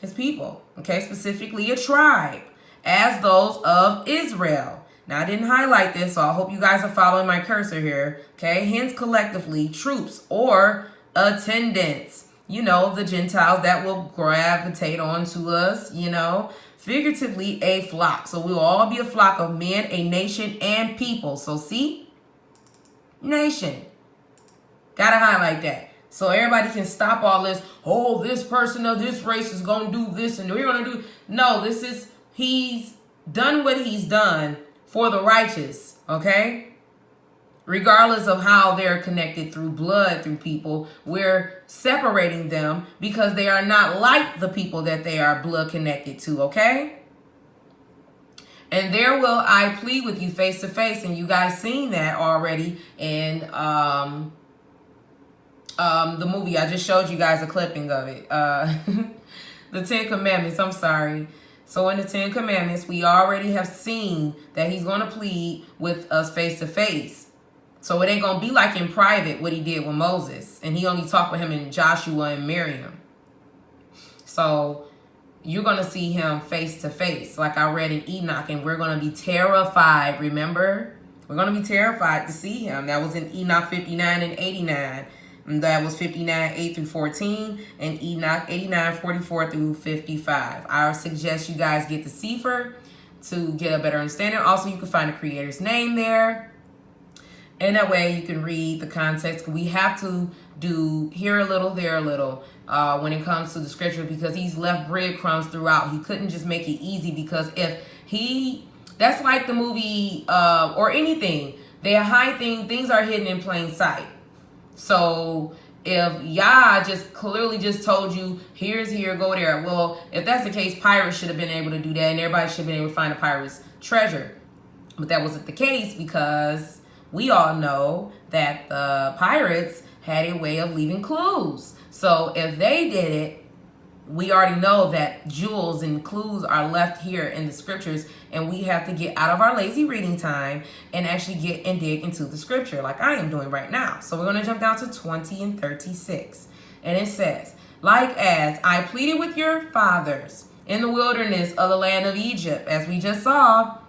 His people, okay? Specifically a tribe, as those of Israel. Now, I didn't highlight this, so I hope you guys are following my cursor here. Okay, hence collectively, troops or attendants. You know, the Gentiles that will gravitate onto us, you know. Figuratively, a flock. So we'll all be a flock of men, a nation, and people. So see? Nation. Gotta highlight that. So everybody can stop all this. Oh, this person of this race is going to do this and we're going to do. No, this is, he's done what he's done for the righteous, okay? Regardless of how they're connected through blood, through people, we're separating them because they are not like the people that they are blood connected to, okay? And there will I plead with you face to face, and you guys seen that already in the movie. I just showed you guys a clipping of it. The 10 Commandments, I'm sorry. So in the 10 Commandments, we already have seen that he's going to plead with us face to face. So it ain't going to be like in private what he did with Moses. And he only talked with him in Joshua and Miriam. So you're going to see him face to face like I read in Enoch. And we're going to be terrified, remember? We're going to be terrified to see him. That was in Enoch 59 and 89. And that was 59, 8 through 14, and Enoch 89, 44 through 55. I suggest you guys get the Sefer to get a better understanding. Also, you can find the creator's name there. And that way you can read the context. We have to do here a little, there a little when it comes to the scripture because he's left breadcrumbs throughout. He couldn't just make it easy because that's like the movie or anything. They hide things are hidden in plain sight. So if Yah just clearly just told you, here's here, go there. Well, if that's the case, pirates should have been able to do that and everybody should have been able to find a pirate's treasure. But that wasn't the case because we all know that the pirates had a way of leaving clues. So if they did it, we already know that jewels and clues are left here in the scriptures, and we have to get out of our lazy reading time and actually get and dig into the scripture like I am doing right now. So we're going to jump down to 20 and 36. And it says, like as I pleaded with your fathers in the wilderness of the land of Egypt, as we just saw,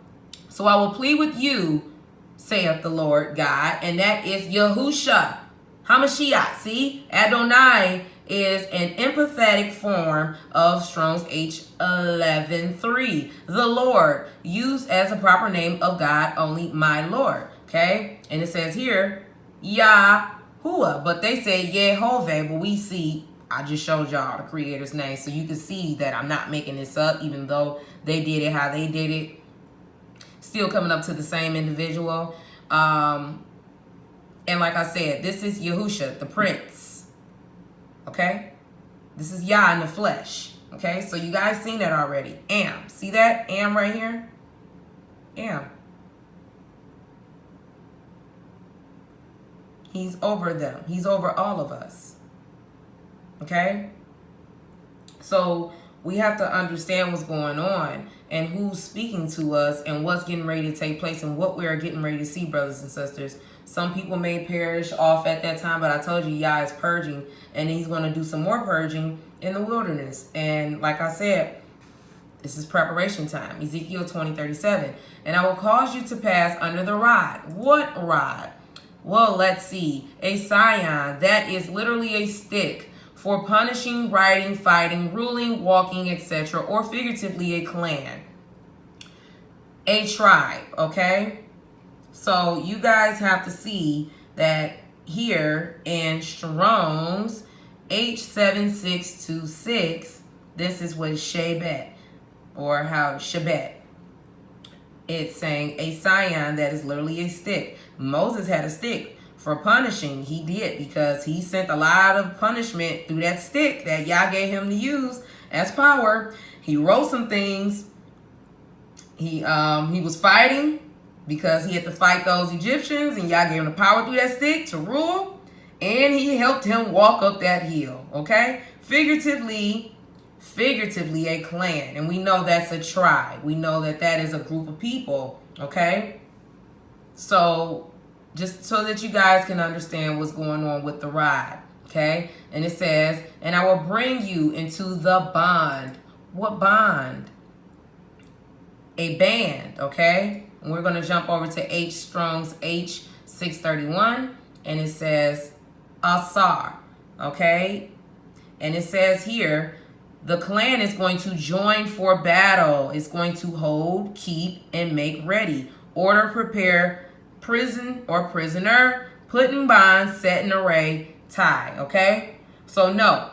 so I will plead with you, saith the Lord God, and that is Yahushua, Hamashiach. See, Adonai is an empathetic form of Strong's H11:3. The Lord, used as a proper name of God, only my Lord. Okay? And it says here, YAHUAH. But they say Yehovah, but we see, I just showed y'all the creator's name. So you can see that I'm not making this up, even though they did it how they did it. Still coming up to the same individual. And like I said, this is Yahushua, the prince. Okay? This is Yah in the flesh. Okay? So you guys seen that already. Am. See that? Am right here? Am. He's over them. He's over all of us. Okay? So we have to understand what's going on and who's speaking to us and what's getting ready to take place and what we are getting ready to see, brothers and sisters. Some people may perish off at that time, but I told you Yah is purging, and he's going to do some more purging in the wilderness. And like I said, this is preparation time. Ezekiel 20:37. And I will cause you to pass under the rod. What rod? Well, let's see. A scion, that is literally a stick for punishing, riding, fighting, ruling, walking, etc., or figuratively a clan. A tribe, okay? So you guys have to see that here in Strong's H7626, this is what Shebet, or how Shebet. It's saying a scion, that is literally a stick. Moses had a stick for punishing. He did, because he sent a lot of punishment through that stick that Yah gave him to use as power. He wrote some things. He was fighting because he had to fight those Egyptians, and Yah gave him the power through that stick to rule. And he helped him walk up that hill, okay? Figuratively a clan. And we know that's a tribe. We know that that is a group of people, okay? So, just so that you guys can understand what's going on with the ride, okay? And it says, and I will bring you into the bond. What bond? A band, okay? And we're going to jump over to H. Strong's H631. And it says, Asar, okay? And it says here, the clan is going to join for battle. It's going to hold, keep, and make ready. Order, prepare, prison or prisoner, put in bond, set in array, tie, okay? So no,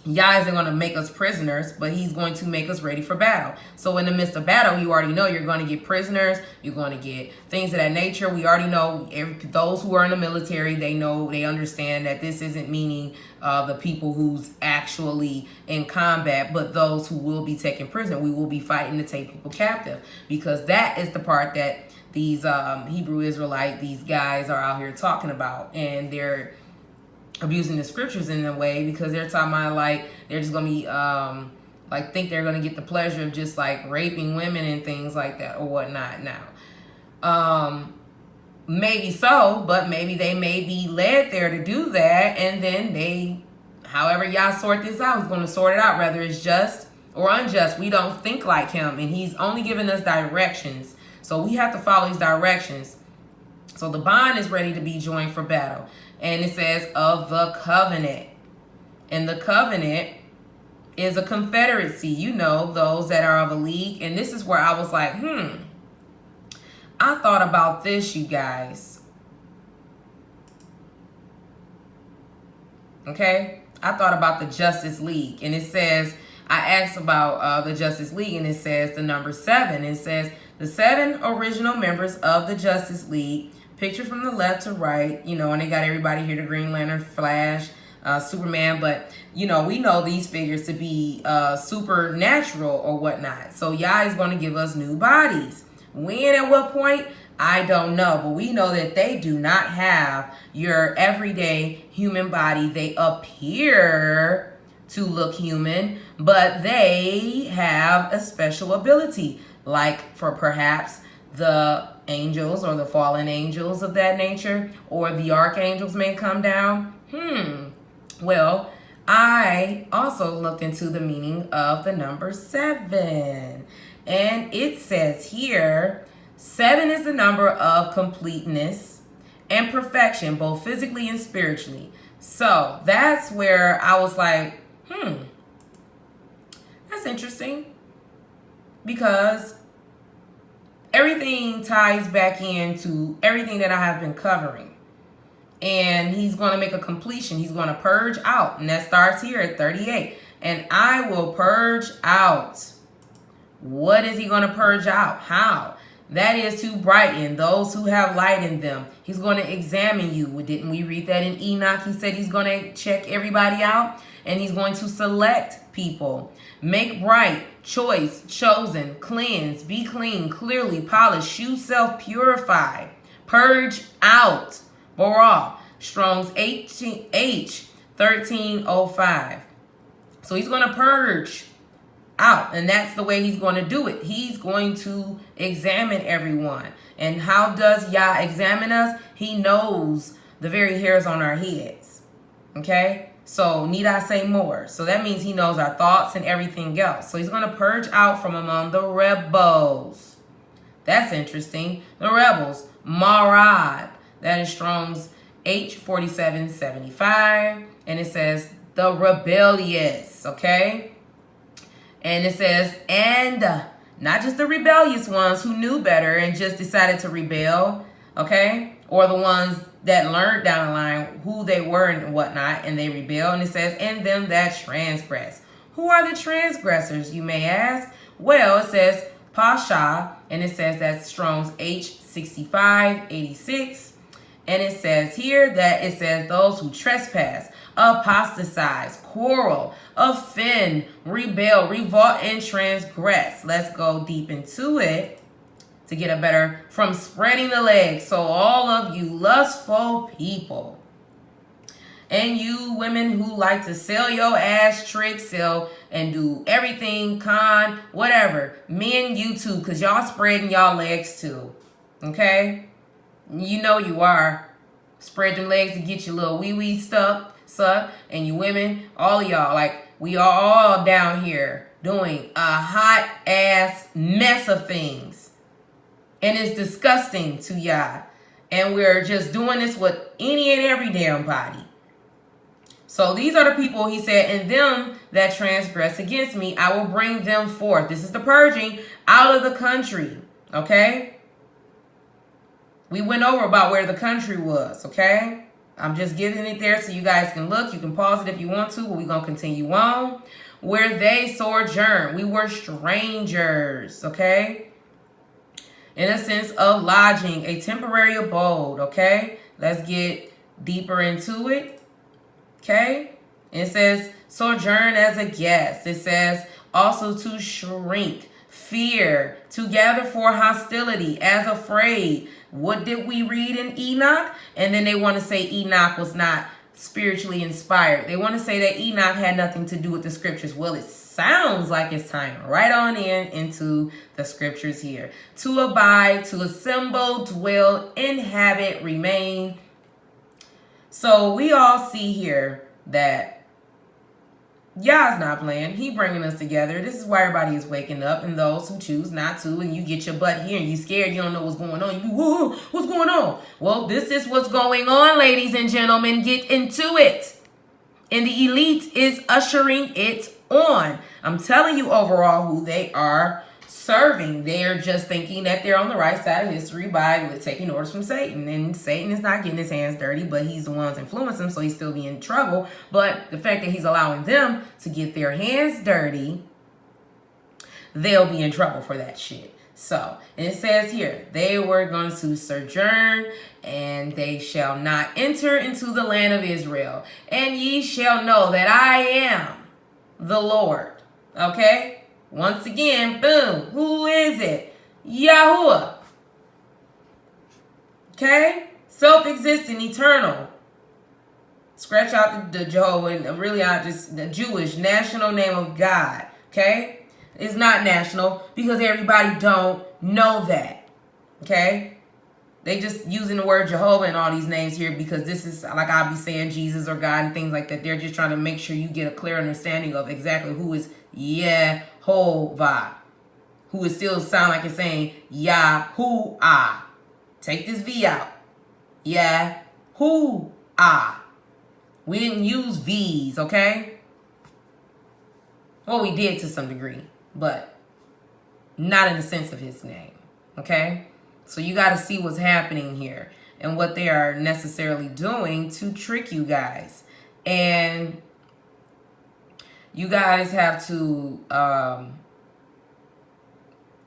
Yah isn't going to make us prisoners, but he's going to make us ready for battle. So in the midst of battle, you already know you're going to get prisoners. You're going to get things of that nature. We already know those who are in the military, they know, they understand that this isn't meaning the people who's actually in combat, but those who will be taken prisoner. We will be fighting to take people captive, because that is the part that these Hebrew Israelite, these guys are out here talking about. And they're abusing the scriptures in a way, because they're talking about like they're just gonna be like think they're gonna get the pleasure of just like raping women and things like that or whatnot. Now maybe so, but maybe they may be led there to do that, and then they, however y'all sort this out, he's gonna sort it out, whether it's just or unjust. We don't think like him, and he's only giving us directions, so we have to follow his directions. So the bond is ready to be joined for battle. And it says of the covenant. And the covenant is a confederacy. You know, those that are of a league. And this is where I was like, I thought about this, you guys. Okay? I thought about the Justice League. And it says, I asked about the Justice League, and it says the number 7. It says the 7 original members of the Justice League, picture from the left to right, you know, and they got everybody here, the Green Lantern, Flash, Superman, but, you know, we know these figures to be supernatural or whatnot. So Yah is going to give us new bodies. When, at what point, I don't know, but we know that they do not have your everyday human body. They appear to look human, but they have a special ability, like for perhaps the angels or the fallen angels of that nature, or the archangels may come down. Well, I also looked into the meaning of the number 7. And it says here, 7 is the number of completeness and perfection, both physically and spiritually. So that's where I was like, that's interesting. Because everything ties back into everything that I have been covering. And he's going to make a completion. He's going to purge out. And that starts here at 38. And I will purge out. What is he going to purge out? How? That is to brighten those who have light in them. He's going to examine you. Didn't we read that in Enoch? He said he's going to check everybody out. And he's going to select people. Make bright, choice, chosen, cleanse, be clean, clearly polished, shoe self, purify, purge out. Borah, Strong's H1305. So he's going to purge out, and that's the way he's going to do it. He's going to examine everyone. And how does Yah examine us? He knows the very hairs on our heads. Okay? So need I say more? So that means he knows our thoughts and everything else. So he's going to purge out from among the rebels. That's interesting. The rebels. Marad. That is Strong's H4775. And it says the rebellious. Okay? And it says, and not just the rebellious ones who knew better and just decided to rebel. Okay? Or the ones that learned down the line who they were and whatnot, and they rebel. And it says, and them that transgress. Who are the transgressors, you may ask? Well, it says Pasha, and it says that's Strong's H6586. And it says here that it says those who trespass, apostatize, quarrel, offend, rebel, revolt, and transgress. Let's go deep into it to get a better, from spreading the legs. So all of you lustful people, And you women who like to sell your ass, trick, sell, and do everything, con, whatever. Men, you too, because y'all spreading y'all legs too. Okay? You know you are. Spread them legs to get your little wee-wee stuff, suck. And you women, all of y'all, like, we are all down here doing a hot ass mess of things. And it's disgusting to y'all. And we're just doing this with any and every damn body. So these are the people, he said, and them that transgress against me, I will bring them forth. This is the purging out of the country. Okay? We went over about where the country was. Okay? I'm just giving it there so you guys can look. You can pause it if you want to, but we're going to continue on. Where they sojourn. We were strangers. Okay? In a sense of lodging, a temporary abode. Okay? Let's get deeper into it. Okay, it says sojourn as a guest. It says also to shrink, fear, to gather for hostility, as afraid. What did we read in Enoch? And then they want to say Enoch was not spiritually inspired. They want to say that Enoch had nothing to do with the scriptures. Well, it sounds like it's tying right on into the scriptures here. To abide, to assemble, dwell, inhabit, remain. So we all see here that Yah's not playing. He bringing us together. This is why everybody is waking up, and those who choose not to, and you get your butt here and you scared, you don't know what's going on. You be, whoa, what's going on? Well, this is what's going on, ladies and gentlemen. Get into it. And the elite is ushering it on. I'm telling you overall who they are serving. They're just thinking that they're on the right side of history by taking orders from Satan. And Satan is not getting his hands dirty, but he's the ones influencing him, so he's still being in trouble. But the fact that he's allowing them to get their hands dirty, they'll be in trouble for that shit. So, and it says here, they were going to sojourn, and they shall not enter into the land of Israel. And ye shall know that I am the Lord. Okay? Once again, boom. Who is it? Yahuwah. Okay? Self-existent, eternal. Scratch out the Jehovah and really out just the Jewish national name of God. Okay? It's not national because everybody don't know that. Okay? They just using the word Jehovah and all these names here because this is, like I'll be saying, Jesus or God and things like that. They're just trying to make sure you get a clear understanding of exactly who is YAHUAH. Who is still sound like it's saying YAHUAH. Take this V out. YAHUAH. We didn't use V's, okay? Well, we did to some degree, but not in the sense of his name, okay? So you got to see what's happening here and what they are necessarily doing to trick you guys. And you guys have to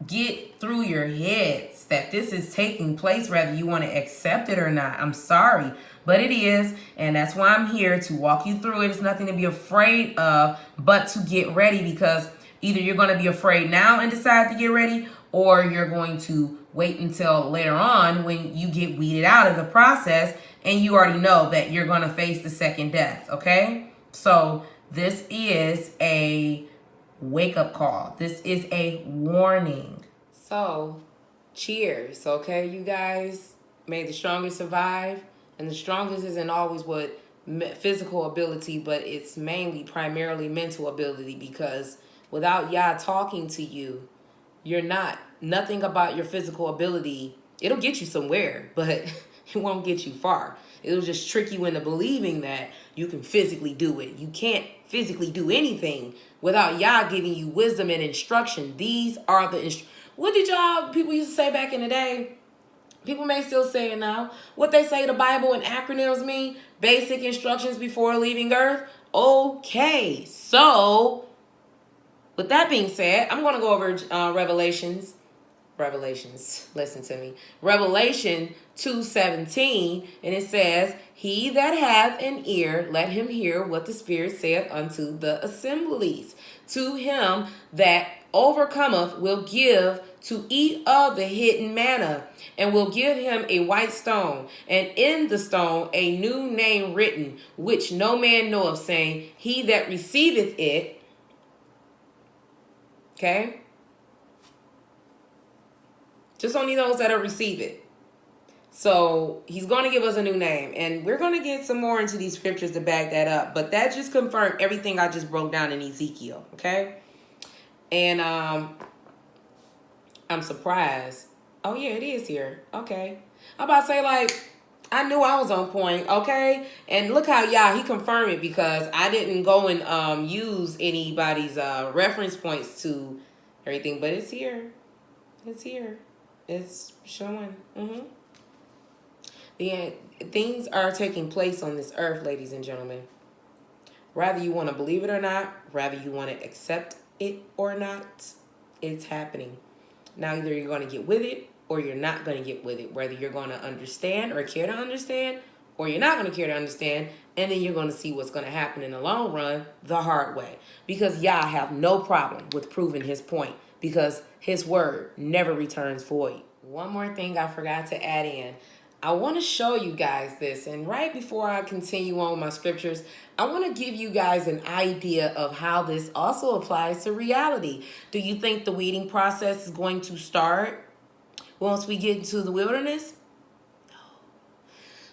get through your heads that this is taking place, whether you want to accept it or not. I'm sorry, but it is. And that's why I'm here to walk you through it. It's nothing to be afraid of, but to get ready, because either you're going to be afraid now and decide to get ready, or you're going to wait until later on when you get weeded out of the process and you already know that you're going to face the second death, okay? So this is a wake-up call. This is a warning. So, cheers, okay, you guys? May the strongest survive. And the strongest isn't always what physical ability, but it's mainly primarily mental ability, because without Yah talking to you, nothing about your physical ability, it'll get you somewhere, but it won't get you far. It'll just trick you into believing that you can physically do it. You can't physically do anything without Yah giving you wisdom and instruction. These are the what did y'all people used to say back in the day? People may still say it now. What they say the Bible and acronyms mean? Basic instructions before leaving Earth. Okay, so with that being said, I'm going to go over Revelations, listen to me. Revelation 2:17, and it says, he that hath an ear, let him hear what the Spirit saith unto the assemblies. To him that overcometh will give to eat of the hidden manna, and will give him a white stone, and in the stone a new name written, which no man knoweth, saying, He that receiveth it. Okay? Just only those that'll receive it. So he's going to give us a new name, and we're going to get some more into these scriptures to back that up. But that just confirmed everything I just broke down in Ezekiel. Okay? And I'm surprised. Oh, yeah, it is here. Okay. I'm about to say, like, I knew I was on point, okay? And look how, he confirmed it, because I didn't go and use anybody's reference points to everything. But it's here. It's here. It's showing. Things are taking place on this earth, ladies and gentlemen. Whether you want to believe it or not, whether you want to accept it or not, it's happening. Now, either you're going to get with it or you're not going to get with it. Whether you're going to understand or care to understand, or you're not going to care to understand, and then you're going to see what's going to happen in the long run the hard way. Because Yah have no problem with proving his point, because his word never returns void. One more thing I forgot to add in. I want to show you guys this, and right before I continue on with my scriptures, I want to give you guys an idea of how this also applies to reality. Do you think the weeding process is going to start once we get into the wilderness? No.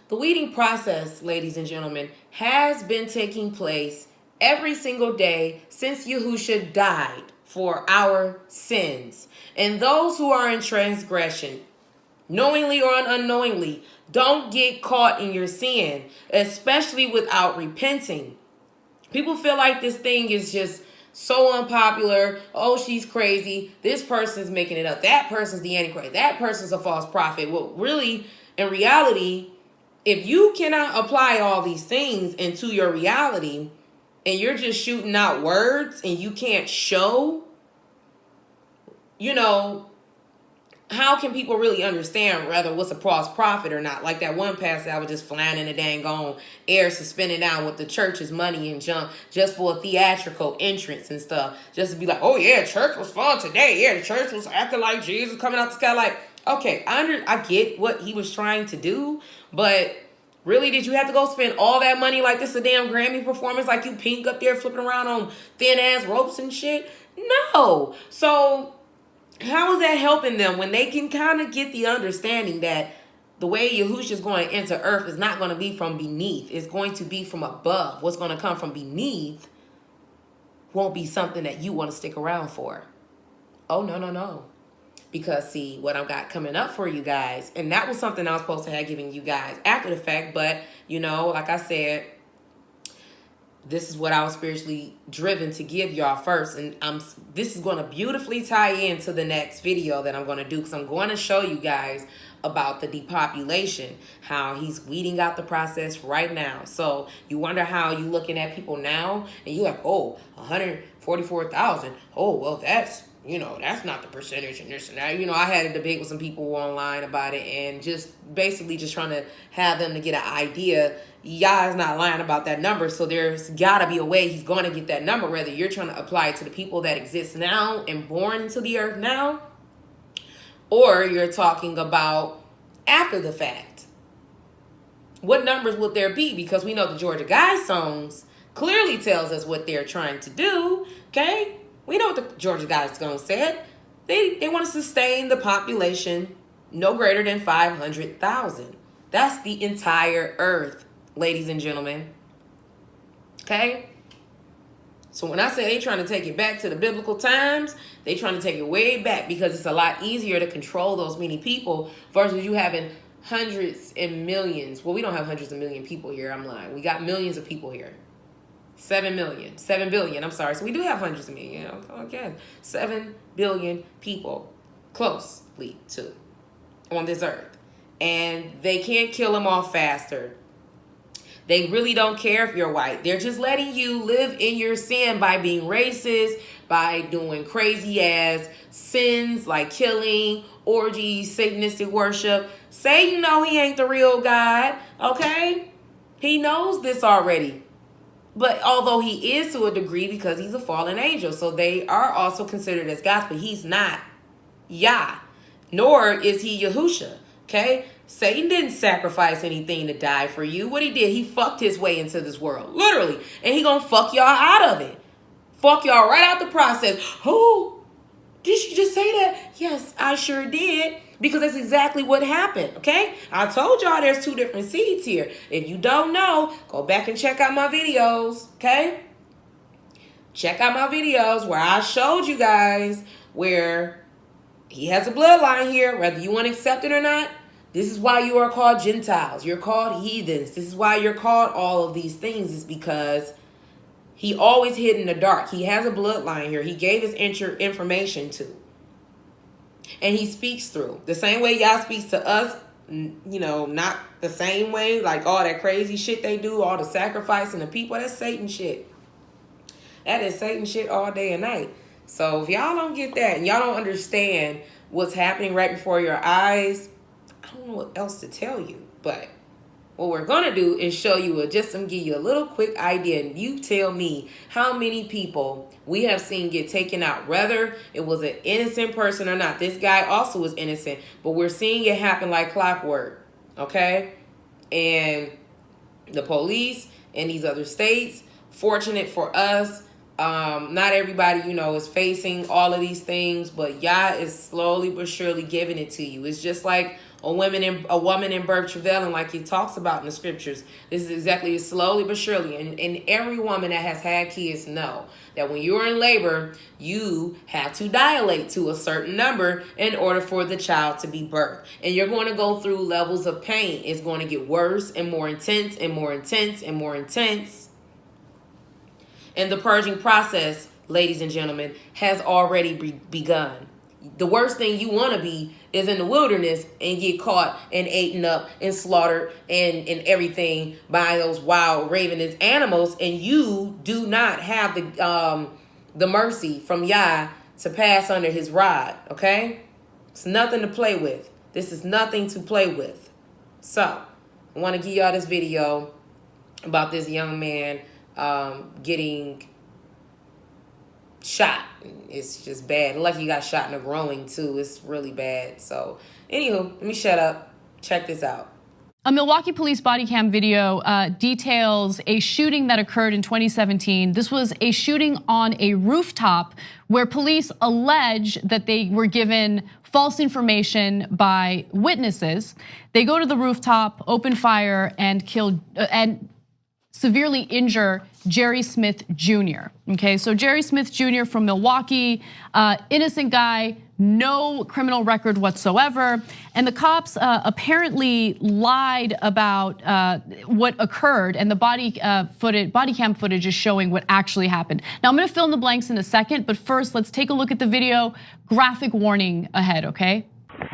The weeding process, ladies and gentlemen, has been taking place every single day since Yahushua died for our sins. And those who are in transgression, knowingly or unknowingly, don't get caught in your sin, especially without repenting. People feel like this thing is just so unpopular. Oh, she's crazy. This person's making it up. That person's the Antichrist. That person's a false prophet. Well, really, in reality, if you cannot apply all these things into your reality, and you're just shooting out words and you can't show, how can people really understand whether what's a false prophet or not? Like that one pastor, I was just flying in the dang on air, suspended down with the church's money and junk just for a theatrical entrance and stuff. Just to be like, oh yeah, church was fun today. Yeah, the church was acting like Jesus coming out the sky. Like, okay, I get what he was trying to do, but really, did you have to go spend all that money like this a damn Grammy performance, like you pink up there flipping around on thin ass ropes and shit? No. So how is that helping them when they can kind of get the understanding that the way Yahushua is going to enter earth is not going to be from beneath. It's going to be from above. What's going to come from beneath won't be something that you want to stick around for. Oh, no. Because, see, what I've got coming up for you guys, and that was something I was supposed to have given you guys after the fact, but, like I said, this is what I was spiritually driven to give y'all first. And this is going to beautifully tie into the next video that I'm going to do, because I'm going to show you guys about the depopulation, how he's weeding out the process right now. So you wonder how you looking at people now and you like, 144,000. Oh, well, that's not the percentage and this and that. I had a debate with some people online about it, and just basically just trying to have them to get an idea. Yah is not lying about that number, so there's got to be a way he's going to get that number, whether you're trying to apply it to the people that exist now and born into the earth now, or you're talking about after the fact. What numbers would there be? Because we know the Georgia Guy songs clearly tells us what they're trying to do, okay? We know what the Georgia Guys going to say. They want to sustain the population no greater than 500,000. That's the entire earth, ladies and gentlemen. Okay? So when I say they trying to take it back to the biblical times, they trying to take it way back, because it's a lot easier to control those many people versus you having hundreds and millions. Well, we don't have hundreds of million people here. I'm lying. We got millions of people here. 7 billion, I'm sorry. So we do have hundreds of million, okay. 7 billion people closely to on this earth. And they can't kill them off faster. They really don't care if you're white. They're just letting you live in your sin by being racist, by doing crazy ass sins like killing, orgies, Satanistic worship. Satan know he ain't the real God, okay? He knows this already. But although he is to a degree because he's a fallen angel, so they are also considered as gods, but he's not Yah, nor is he Yahusha. Okay? Satan didn't sacrifice anything to die for you. What he did, he fucked his way into this world, literally, and he gonna fuck y'all out of it. Fuck y'all right out the process. Oh, did she just say that? Yes, I sure did. Because that's exactly what happened, okay? I told y'all there's two different seeds here. If you don't know, go back and check out my videos, okay? Check out my videos where I showed you guys where he has a bloodline here, whether you want to accept it or not. This is why you are called Gentiles. You're called heathens. This is why you're called all of these things, is because he always hid in the dark. He has a bloodline here. He gave his information to. And he speaks through. The same way Yah speaks to us, you know, not the same way, like all that crazy shit they do, all the sacrifice and the people, that's Satan shit. That is Satan shit all day and night. So if y'all don't get that and y'all don't understand what's happening right before your eyes, I don't know what else to tell you. But what we're going to do is show you, give you a little quick idea. And you tell me how many people we have seen get taken out, whether it was an innocent person or not. This guy also was innocent, but we're seeing it happen like clockwork, okay? And the police in these other states, fortunate for us, not everybody, you know, is facing all of these things, but Yah is slowly but surely giving it to you. It's just like a woman in birth travailing, like he talks about in the scriptures. This is exactly slowly but surely. And every woman that has had kids know that when you're in labor, you have to dilate to a certain number in order for the child to be birthed. And you're going to go through levels of pain. It's going to get worse and more intense and more intense and more intense. And the purging process, ladies and gentlemen, has already begun. The worst thing you want to be is in the wilderness and get caught and eaten up and slaughtered and everything by those wild ravenous animals, and you do not have the mercy from Yah to pass under his rod, okay? It's nothing to play with. This is nothing to play with. So, I want to give y'all this video about this young man getting shot. It's just bad. Lucky he got shot in the groin too. It's really bad. So anywho, let me shut up. Check this out. A Milwaukee police body cam video details a shooting that occurred in 2017. This was a shooting on a rooftop where police allege that they were given false information by witnesses. They go to the rooftop, open fire, and kill and severely injure Jerry Smith Jr. Okay, so Jerry Smith Jr. from Milwaukee, innocent guy, no criminal record whatsoever. And the cops apparently lied about what occurred, and the body cam footage is showing what actually happened. Now I'm gonna fill in the blanks in a second, but first let's take a look at the video. Graphic warning ahead, okay? You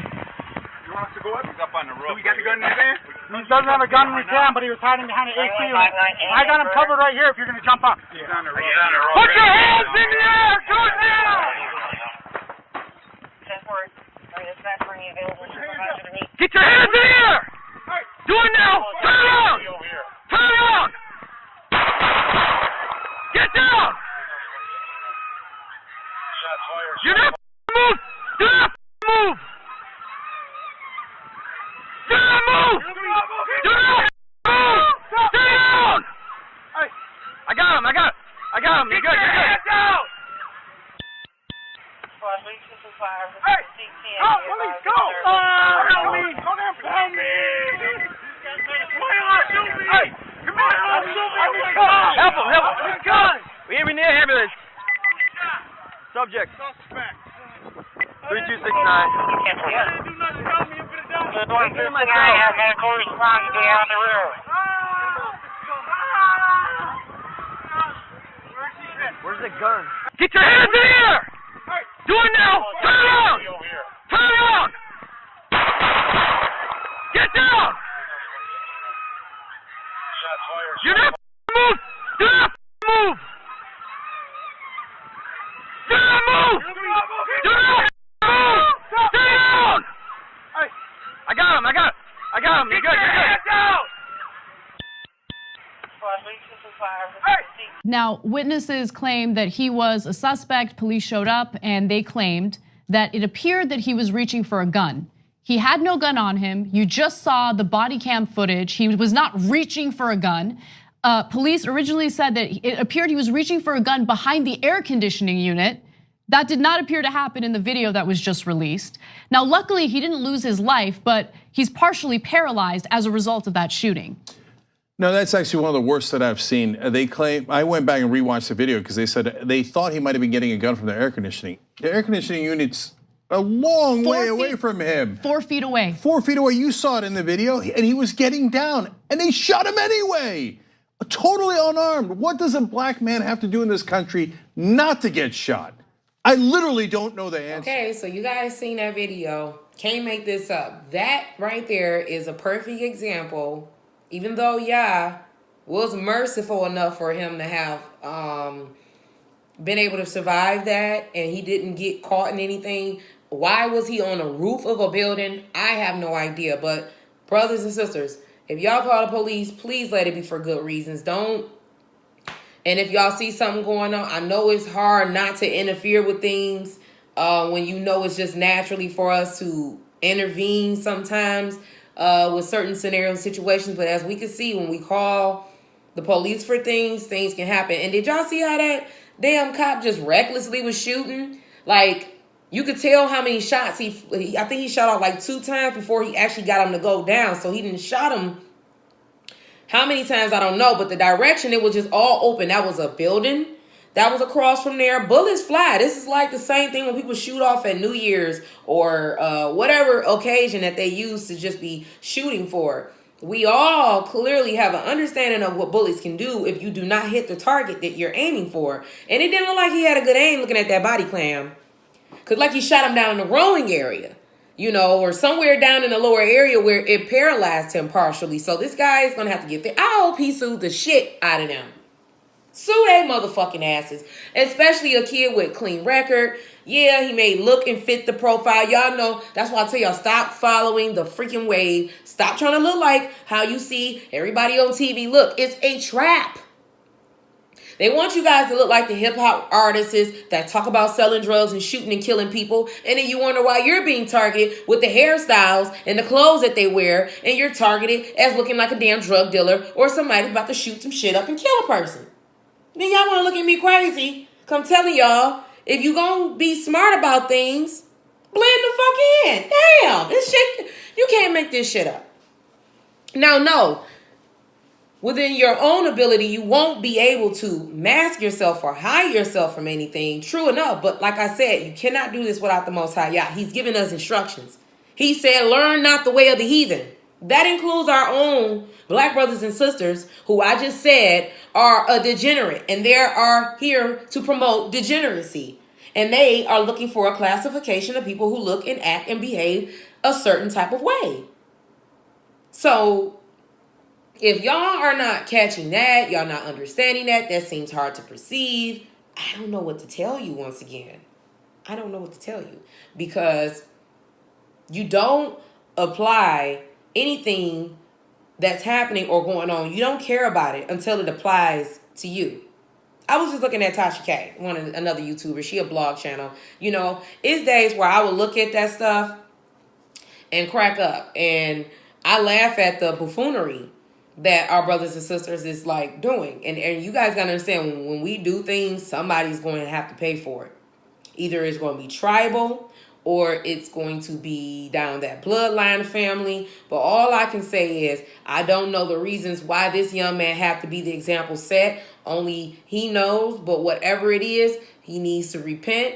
want us to go up? He's up on the roof. Do we got the gun in there? He doesn't have a gun in his hand, but he was hiding behind an AC. I got him covered right here if you're going to jump up. He's on the roof. Put your hands in the air! Do it now! Get your hands in the air! Do it now! Turn around! Turn around! Get down! You're not move! Do not move! Do not move! Do not move! Stay down! I got him! You're good, you're good! Down! Hey! Go, police, go! Help me! Help me! Hey! Come on! Help him! We ain't near ambulance. Subject. 3269. Where's the gun? Get your hands in the air! Do it now! Turn around! Turn around! Get down! You're not move! Do not move! Do not move! Do not move! Stay down! I got him! You're good, you're good! Down! Now, witnesses claim that he was a suspect. Police showed up and they claimed that it appeared that he was reaching for a gun. He had no gun on him. You just saw the body cam footage. He was not reaching for a gun. Police originally said that it appeared he was reaching for a gun behind the air conditioning unit. That did not appear to happen in the video that was just released. Now, luckily, he didn't lose his life, but he's partially paralyzed as a result of that shooting. No, that's actually one of the worst that I've seen. They claim, I went back and rewatched the video because they said they thought he might have been getting a gun from the air conditioning. The air conditioning unit's a long way away from him. 4 feet away. 4 feet away. You saw it in the video, and he was getting down, and they shot him anyway. Totally unarmed. What does a black man have to do in this country not to get shot? I literally don't know the answer. Okay, so you guys seen that video. Can't make this up. That right there is a perfect example. Even though YAH was merciful enough for him to have been able to survive that and he didn't get caught in anything, why was he on the roof of a building? I have no idea. But brothers and sisters, if y'all call the police, please let it be for good reasons. Don't. And if y'all see something going on, I know it's hard not to interfere with things when you know it's just naturally for us to intervene sometimes with certain scenarios, situations. But as we can see, when we call the police for things, things can happen. And did y'all see how that damn cop just recklessly was shooting? Like, you could tell how many shots I think he shot out like 2 times before he actually got him to go down. So he didn't shot him. How many times, I don't know. But the direction, it was just all open. That was a building. That was across from there. Bullets fly. This is like the same thing when people shoot off at New Year's or whatever occasion that they use to just be shooting for. We all clearly have an understanding of what bullets can do if you do not hit the target that you're aiming for. And it didn't look like he had a good aim looking at that body cam. Because like he shot him down in the rowing area, you know, or somewhere down in the lower area where it paralyzed him partially. So this guy is going to have to get there. I hope he sued the shit out of them. Sue they motherfucking asses. Especially a kid with clean record. Yeah, he may look and fit the profile. Y'all know, that's why I tell y'all, stop following the freaking wave. Stop trying to look like how you see everybody on TV. Look, it's a trap. They want you guys to look like the hip-hop artists that talk about selling drugs and shooting and killing people. And then you wonder why you're being targeted with the hairstyles and the clothes that they wear. And you're targeted as looking like a damn drug dealer or somebody about to shoot some shit up and kill a person. Then y'all want to look at me crazy. Cause I'm telling y'all, if you gonna be smart about things, blend the fuck in. Damn, this shit, you can't make this shit up. Now, no. Within your own ability, you won't be able to mask yourself or hide yourself from anything. True enough. But like I said, you cannot do this without the Most High Yah. He's giving us instructions. He said, learn not the way of the heathen. That includes our own black brothers and sisters who I just said are a degenerate. And they are here to promote degeneracy. And they are looking for a classification of people who look and act and behave a certain type of way. So if y'all are not catching that, y'all not understanding that, that seems hard to perceive. I don't know what to tell you once again. I don't know what to tell you. Because you don't apply anything that's happening or going on. You don't care about it until it applies to you. I was just looking at Tasha K, another YouTuber. She a blog channel. You know, it's days where I would look at that stuff and crack up. And I laugh at the buffoonery that our brothers and sisters is like doing. And you guys gotta understand, when we do things, somebody's going to have to pay for it. Either it's going to be tribal or it's going to be down that bloodline family. But all I can say is I don't know the reasons why this young man have to be the example set. Only he knows. But whatever it is, he needs to repent.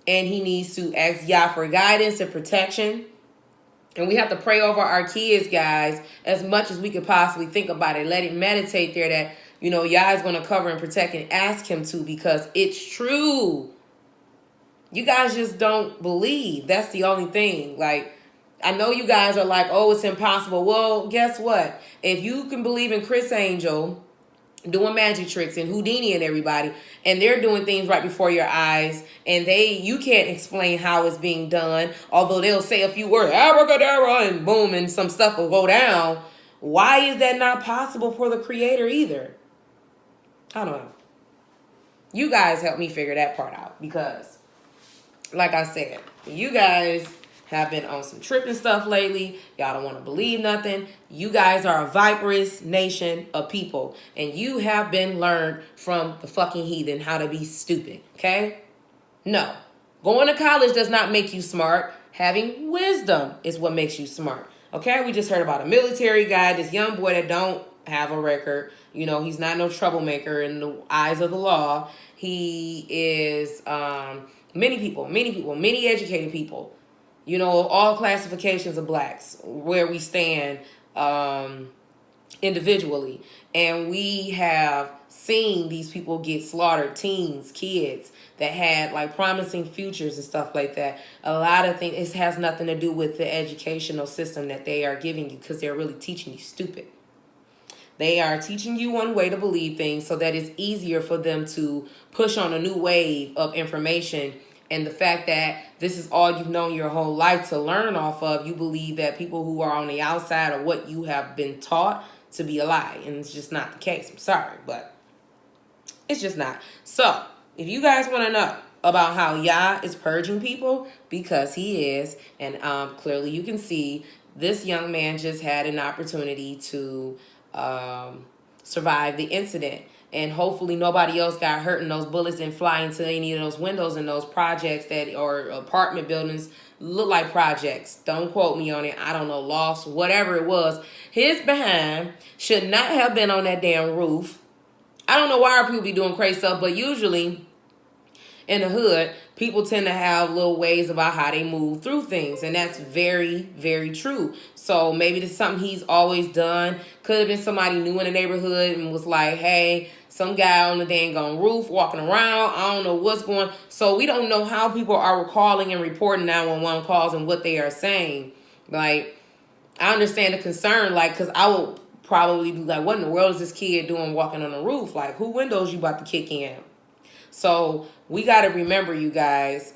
And he needs to ask Yah for guidance and protection. And we have to pray over our kids, guys, as much as we could possibly think about it. Let it meditate there that, you know, Yah is going to cover and protect and ask him to, because it's true. You guys just don't believe. That's the only thing. Like, I know you guys are like, oh, it's impossible. Well, guess what? If you can believe in Chris Angel doing magic tricks and Houdini and everybody, and they're doing things right before your eyes, and you can't explain how it's being done, although they'll say a few words, abracadabra, and boom, and some stuff will go down. Why is that not possible for the creator either? I don't know. You guys help me figure that part out, because like I said, you guys have been on some tripping stuff lately. Y'all don't want to believe nothing. You guys are a viperous nation of people, and you have been learned from the fucking heathen how to be stupid, okay? No. Going to college does not make you smart. Having wisdom is what makes you smart, okay? We just heard about a military guy, this young boy that don't have a record. You know, he's not no troublemaker in the eyes of the law. He is many educated people, you know, all classifications of blacks, where we stand individually. And we have seen these people get slaughtered, teens, kids that had like promising futures and stuff like that. A lot of things, it has nothing to do with the educational system that they are giving you, because they're really teaching you stupid. They are teaching you one way to believe things so that it's easier for them to push on a new wave of information. And the fact that this is all you've known your whole life to learn off of, you believe that people who are on the outside of what you have been taught to be a lie. And it's just not the case. I'm sorry, but it's just not. So if you guys want to know about how Yah is purging people, because he is, and clearly you can see this young man just had an opportunity to survive the incident. And hopefully nobody else got hurt, and those bullets didn't fly into any of those windows in those projects that, or apartment buildings, look like projects. Don't quote me on it. I don't know, lost, whatever it was. His behind should not have been on that damn roof. I don't know why people be doing crazy stuff, but usually in the hood, people tend to have little ways about how they move through things. And that's very, very true. So maybe this is something he's always done. Could have been somebody new in the neighborhood and was like, hey, some guy on the dang on roof walking around. I don't know what's going on. So we don't know how people are calling and reporting 911 calls and what they are saying. Like, I understand the concern, like, because I will probably be like, what in the world is this kid doing walking on the roof? Like, who windows you about to kick in? So we got to remember, you guys,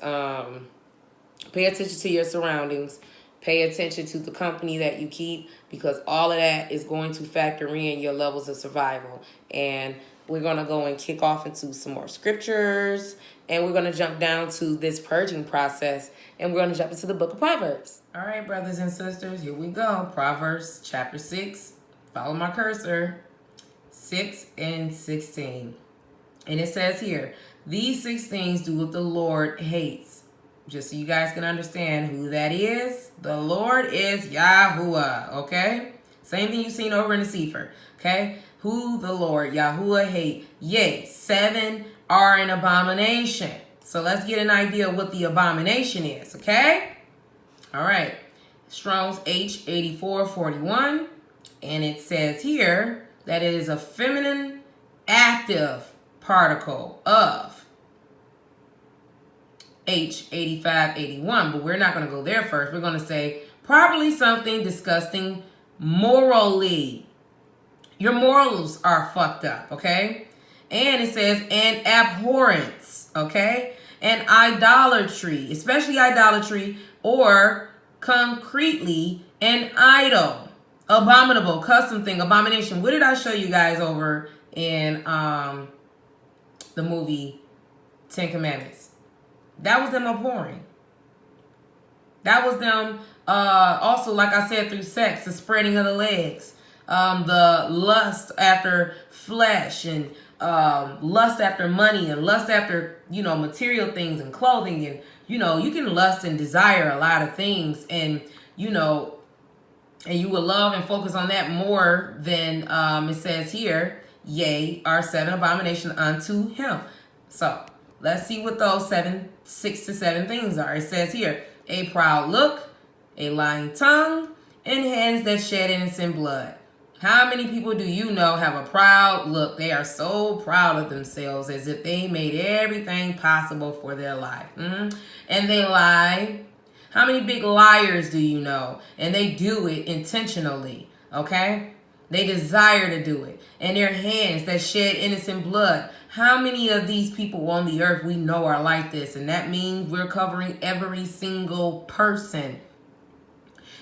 pay attention to your surroundings. Pay attention to the company that you keep, because all of that is going to factor in your levels of survival. And we're going to go and kick off into some more scriptures. And we're going to jump down to this purging process. And we're going to jump into the book of Proverbs. All right, brothers and sisters, here we go. Proverbs chapter 6. Follow my cursor. 6 and 16. And it says here, these 6 things do what the Lord hates. Just so you guys can understand who that is. The Lord is Yahuwah, okay? Same thing you've seen over in the Sefer, okay? Who the Lord, Yahuwah, hate. Yea, 7 are an abomination. So let's get an idea of what the abomination is, okay? All right. Strong's H8441. And it says here that it is a feminine active particle of H8581, but we're not going to go there first. We're going to say probably something disgusting morally. Your morals are fucked up, okay? And it says an abhorrence, okay? And idolatry, especially idolatry, or concretely an idol. Abominable, custom thing, abomination. What did I show you guys over in the movie 10 Commandments? That was them abhorring. That was them also, like I said, through sex, the spreading of the legs, the lust after flesh, and lust after money, and lust after, you know, material things and clothing. And, you know, you can lust and desire a lot of things, and, you know, and you will love and focus on that more than it says here, yea, are 7 abominations unto him. So let's see what those 6 to 7 things are. It says here, a proud look, a lying tongue, and hands that shed innocent blood. How many people do you know have a proud look? They are so proud of themselves, as if they made everything possible for their life. And they lie. How many big liars do you know? And they do it intentionally, okay? They desire to do it. And their hands that shed innocent blood. How many of these people on the earth we know are like this? And that means we're covering every single person.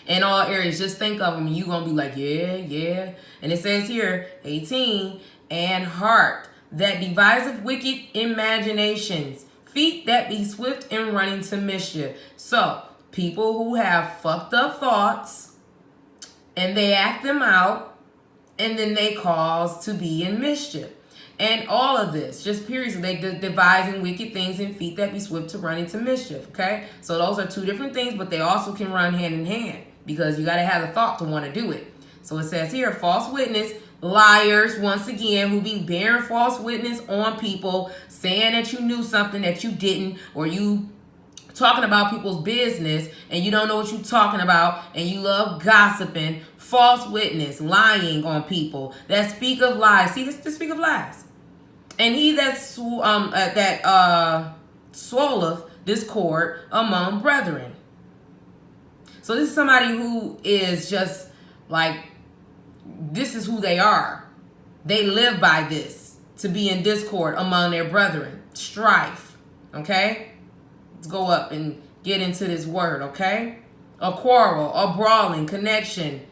in all areas. Just think of them, and you're going to be like, yeah, yeah. And it says here, 18, and heart that deviseth wicked imaginations, feet that be swift in running to mischief. So, people who have fucked up thoughts, and they act them out, and then they cause to be in mischief. And all of this, just periods, they devising wicked things and feet that be swift to run into mischief, okay? So those are two different things, but they also can run hand in hand because you got to have a thought to want to do it. So it says here, false witness, liars, once again, who be bearing false witness on people, saying that you knew something that you didn't, or you talking about people's business and you don't know what you're talking about, and you love gossiping, false witness, lying on people that speak of lies. See, this speak of lies. And he that swalloweth discord among brethren. So this is somebody who is just like, this is who they are. They live by this, to be in discord among their brethren, strife. Okay, let's go up and get into this word. Okay, a quarrel, a brawling, connection,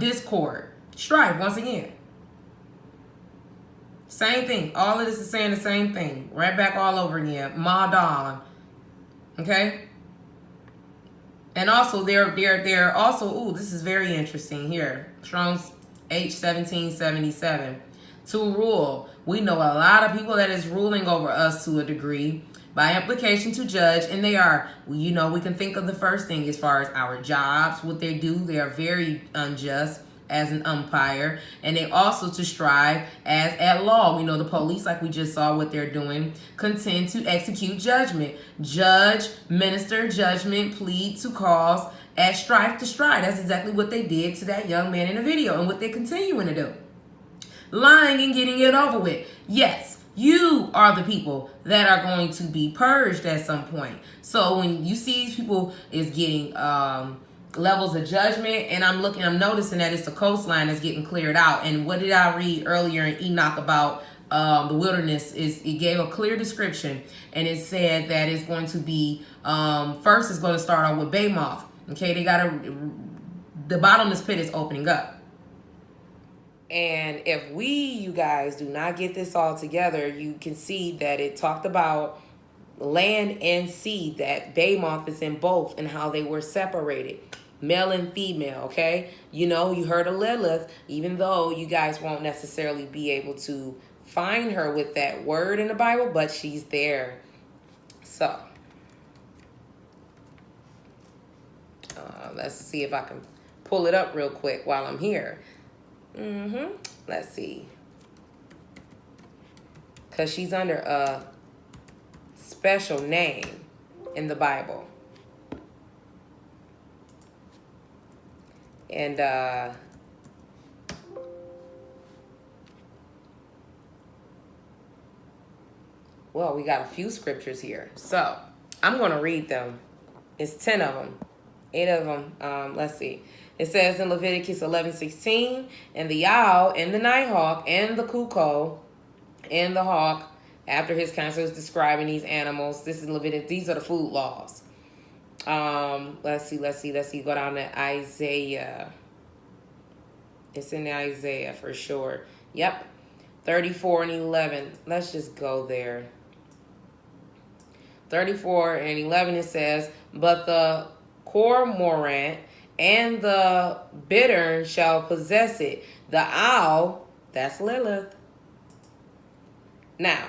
discord, strife. Once again, same thing. All of this is saying the same thing. Right back all over again. Madon. Okay. And also they're also, ooh, this is very interesting here. Strong's H1777. To rule. We know a lot of people that is ruling over us to a degree. By implication, to judge. And they are, you know, we can think of the first thing as far as our jobs, what they do. They are very unjust as an umpire. And they also to strive as at law. We know the police, like we just saw what they're doing, contend to execute judgment. Judge, minister, judgment, plead to cause, at strife to strive. That's exactly what they did to that young man in the video and what they're continuing to do. Lying and getting it over with. Yes, you are the people that are going to be purged at some point. So when you see these people is getting levels of judgment, and I'm noticing that it's the coastline that's getting cleared out. And what did I read earlier in Enoch about the wilderness? Is it gave a clear description, and it said that it's going to be first it's going to start off with Bamoth. Okay, the bottomless pit is opening up. And if you guys do not get this all together, you can see that it talked about land and sea, that Bamoth is in both, and how they were separated, male and female. Okay, you know, you heard of Lilith, even though you guys won't necessarily be able to find her with that word in the Bible, but she's there. So let's see if I can pull it up real quick while I'm here. Let's see, because she's under a special name in the Bible. And well, we got a few scriptures here, so I'm going to read them. It's 10 of them, 8 of them. Let's see. It says in Leviticus 11:16, and the owl and the nighthawk and the cuckoo and the hawk, after his counsel is describing these animals. This is Leviticus. These are the food laws. Let's see. Go down to Isaiah. It's in Isaiah for sure. Yep. 34 and 11. Let's just go there. 34 and 11, it says, but the cormorant and the bittern shall possess it. The owl, that's Lilith. Now,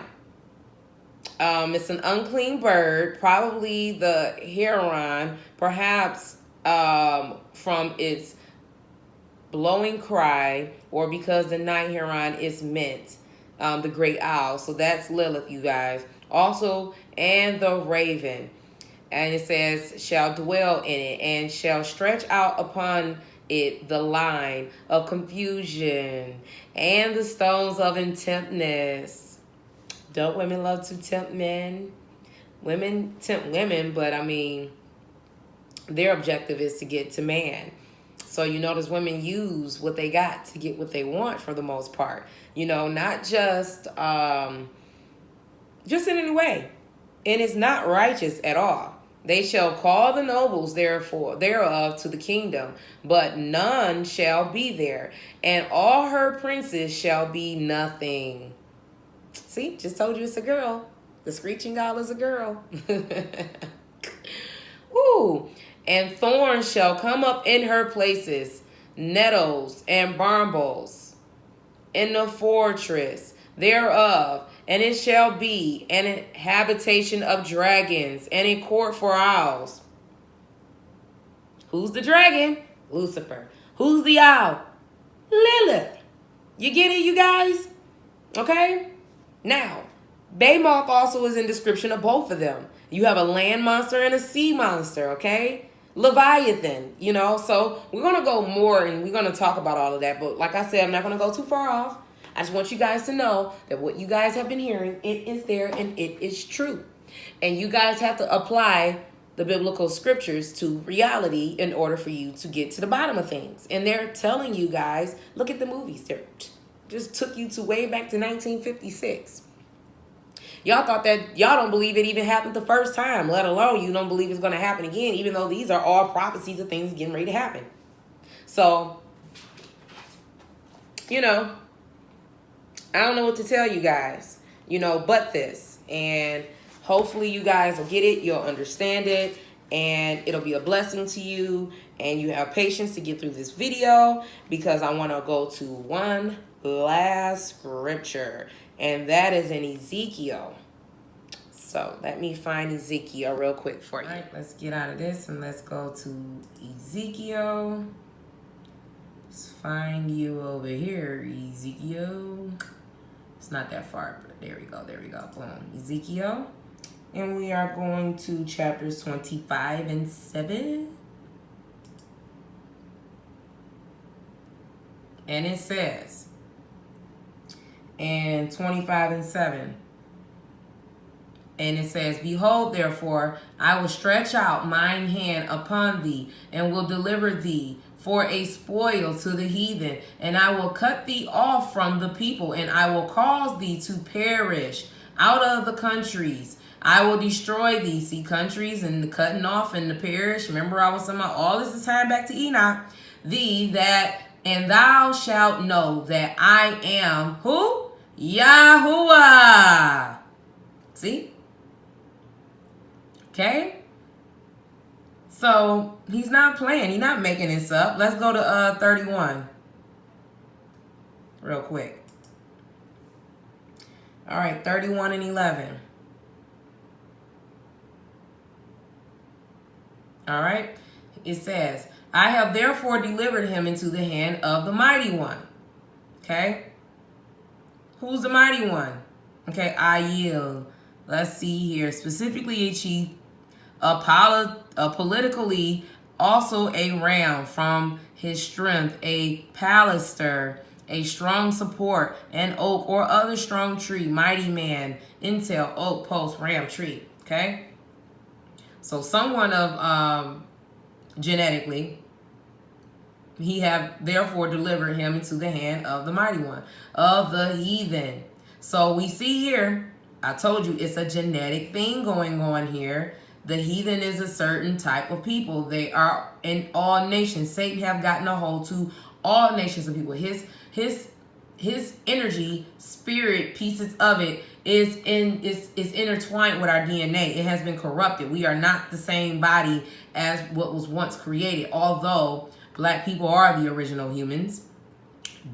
it's an unclean bird, probably the heron, perhaps from its blowing cry, or because the night heron is meant, the great owl. So that's Lilith, you guys. Also, and the raven. And it says, shall dwell in it, and shall stretch out upon it the line of confusion and the stones of intemptness. Don't women love to tempt men? Women tempt women, but I mean, their objective is to get to man. So you notice women use what they got to get what they want for the most part. You know, not just in any way. And it's not righteous at all. They shall call the nobles thereof to the kingdom, but none shall be there, and all her princes shall be nothing. See, just told you it's a girl. The screeching owl is a girl. Ooh. And thorns shall come up in her places, nettles and brambles in the fortress thereof. And it shall be an habitation of dragons and a court for owls. Who's the dragon? Lucifer. Who's the owl? Lilith. You get it, you guys? Okay? Now, Baymoth also is in description of both of them. You have a land monster and a sea monster, okay? Leviathan, you know? So we're going to go more and we're going to talk about all of that. But like I said, I'm not going to go too far off. I just want you guys to know that what you guys have been hearing, it is there and it is true. And you guys have to apply the biblical scriptures to reality in order for you to get to the bottom of things. And they're telling you guys, look at the movies. They just took you to way back to 1956. Y'all thought that, y'all don't believe it even happened the first time, let alone you don't believe it's going to happen again, even though these are all prophecies of things getting ready to happen. So, you know, I don't know what to tell you guys, you know, but this. And hopefully you guys will get it, you'll understand it, and it'll be a blessing to you, and you have patience to get through this video, because I want to go to one last scripture, and that is in Ezekiel. So let me find Ezekiel real quick for you. All right, let's get out of this and let's go to Ezekiel. Let's find you over here, Ezekiel. It's not that far, but there we go, boom. Ezekiel. And we are going to chapters 25 and 7. And it says, and 25 and 7. And it says, behold, therefore, I will stretch out mine hand upon thee, and will deliver thee for a spoil to the heathen, and I will cut thee off from the people, and I will cause thee to perish out of the countries. I will destroy thee. See, countries and the cutting off and the perish. Remember, I was talking about all this is time back to Enoch. Thee that, and thou shalt know that I am who? Yahuwah. See? Okay? So, he's not playing. He's not making this up. Let's go to 31. Real quick. All right, 31 and 11. All right? It says, I have therefore delivered him into the hand of the mighty one. Okay? Who's the mighty one? Okay, I yield. Let's see here. Specifically a chief, politically also a ram from his strength, a palister, a strong support, an oak or other strong tree, mighty man, intel, oak, post, ram, tree. Okay? So someone of genetically, he have therefore delivered him into the hand of the mighty one, of the heathen. So we see here, I told you it's a genetic thing going on here. The heathen is a certain type of people. They are in all nations. Satan have gotten a hold to all nations of people. His energy, spirit, pieces of it is intertwined with our DNA. It has been corrupted. We are not the same body as what was once created. Although black people are the original humans.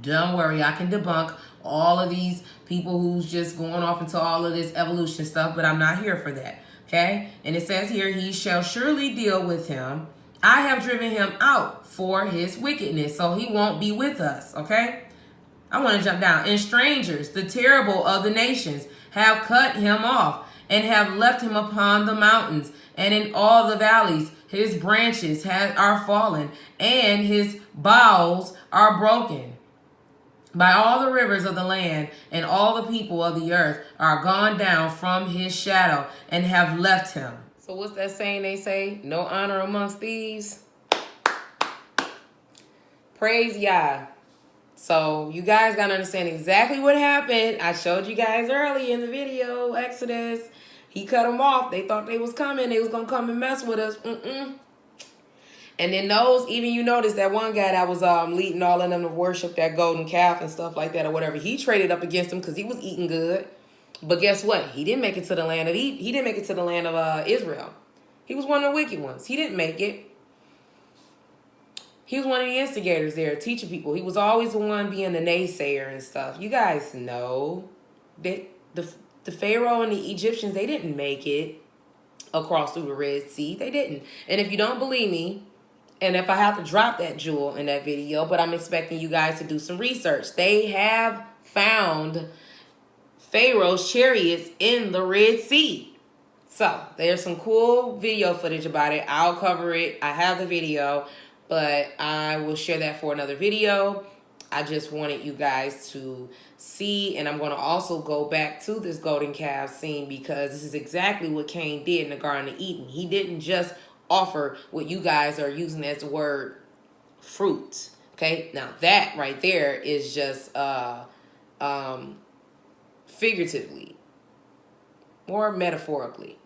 Don't worry, I can debunk all of these people who's just going off into all of this evolution stuff, but I'm not here for that. Okay? And it says here, he shall surely deal with him. I have driven him out for his wickedness, so he won't be with us. Okay? I want to jump down. And strangers, the terrible of the nations, have cut him off and have left him upon the mountains and in all the valleys. His branches are fallen and his boughs are broken. By all the rivers of the land, and all the people of the earth are gone down from his shadow and have left him. So what's that saying they say? No honor amongst thieves. Praise Yah. So you guys got to understand exactly what happened. I showed you guys early in the video, Exodus. He cut them off. They thought they was coming. They was going to come and mess with us. And then those, even you notice that one guy that was leading all of them to worship that golden calf and stuff like that or whatever, he traded up against him because he was eating good. But guess what? He didn't make it to the land of he didn't make it to the land of Israel. He was one of the wicked ones. He didn't make it. He was one of the instigators there, teaching people. He was always the one being the naysayer and stuff. You guys know that the Pharaoh and the Egyptians, they didn't make it across through the Red Sea. They didn't. And if you don't believe me, and if I have to drop that jewel in that video, but I'm expecting you guys to do some research. They have found Pharaoh's chariots in the Red Sea. So there's some cool video footage about it. I'll cover it. I have the video, but I will share that for another video. I just wanted you guys to see, and I'm going to also go back to this golden calf scene because this is exactly what Cain did in the Garden of Eden. He didn't just offer what you guys are using as the word fruit. Okay, now that right there is just figuratively or metaphorically,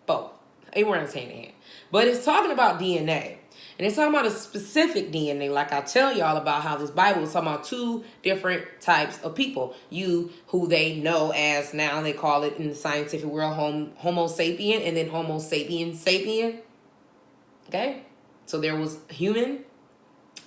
both. It runs hand in hand, but it's talking about DNA. And it's talking about a specific DNA, like I tell y'all about how this Bible is talking about two different types of people. You, who they know as, now they call it in the scientific world, Homo sapien, and then Homo sapien sapien. Okay? So there was human,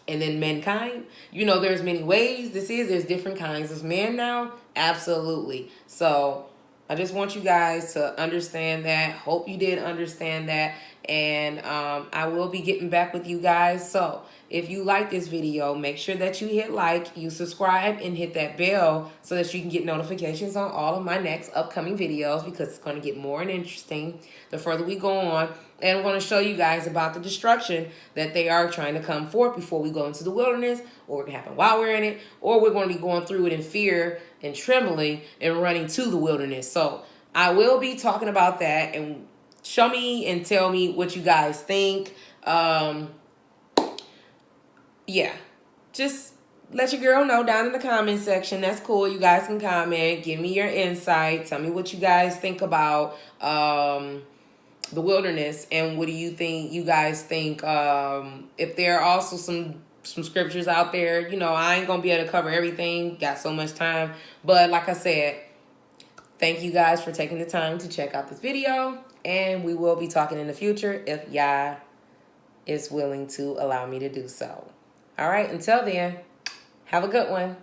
and then mankind. You know, there's many ways there's different kinds of men now. Absolutely. So I just want you guys to understand that. Hope you did understand that. And I will be getting back with you guys. So if you like this video, make sure that you hit like, you subscribe, and hit that bell so that you can get notifications on all of my next upcoming videos, because it's going to get more and interesting the further we go on. And I'm going to show you guys about the destruction that they are trying to come forth before we go into the wilderness, or it can happen while we're in it, or we're going to be going through it in fear and trembling and running to the wilderness. So I will be talking about that, and show me and tell me what you guys think. Yeah, just let your girl know down in the comment section. That's cool. You guys can comment. Give me your insight. Tell me what you guys think about the wilderness, and what do you think? You guys think if there are also some scriptures out there. You know, I ain't gonna be able to cover everything. Got so much time, but like I said, thank you guys for taking the time to check out this video, and we will be talking in the future if Yah is willing to allow me to do so. All right, until then, have a good one.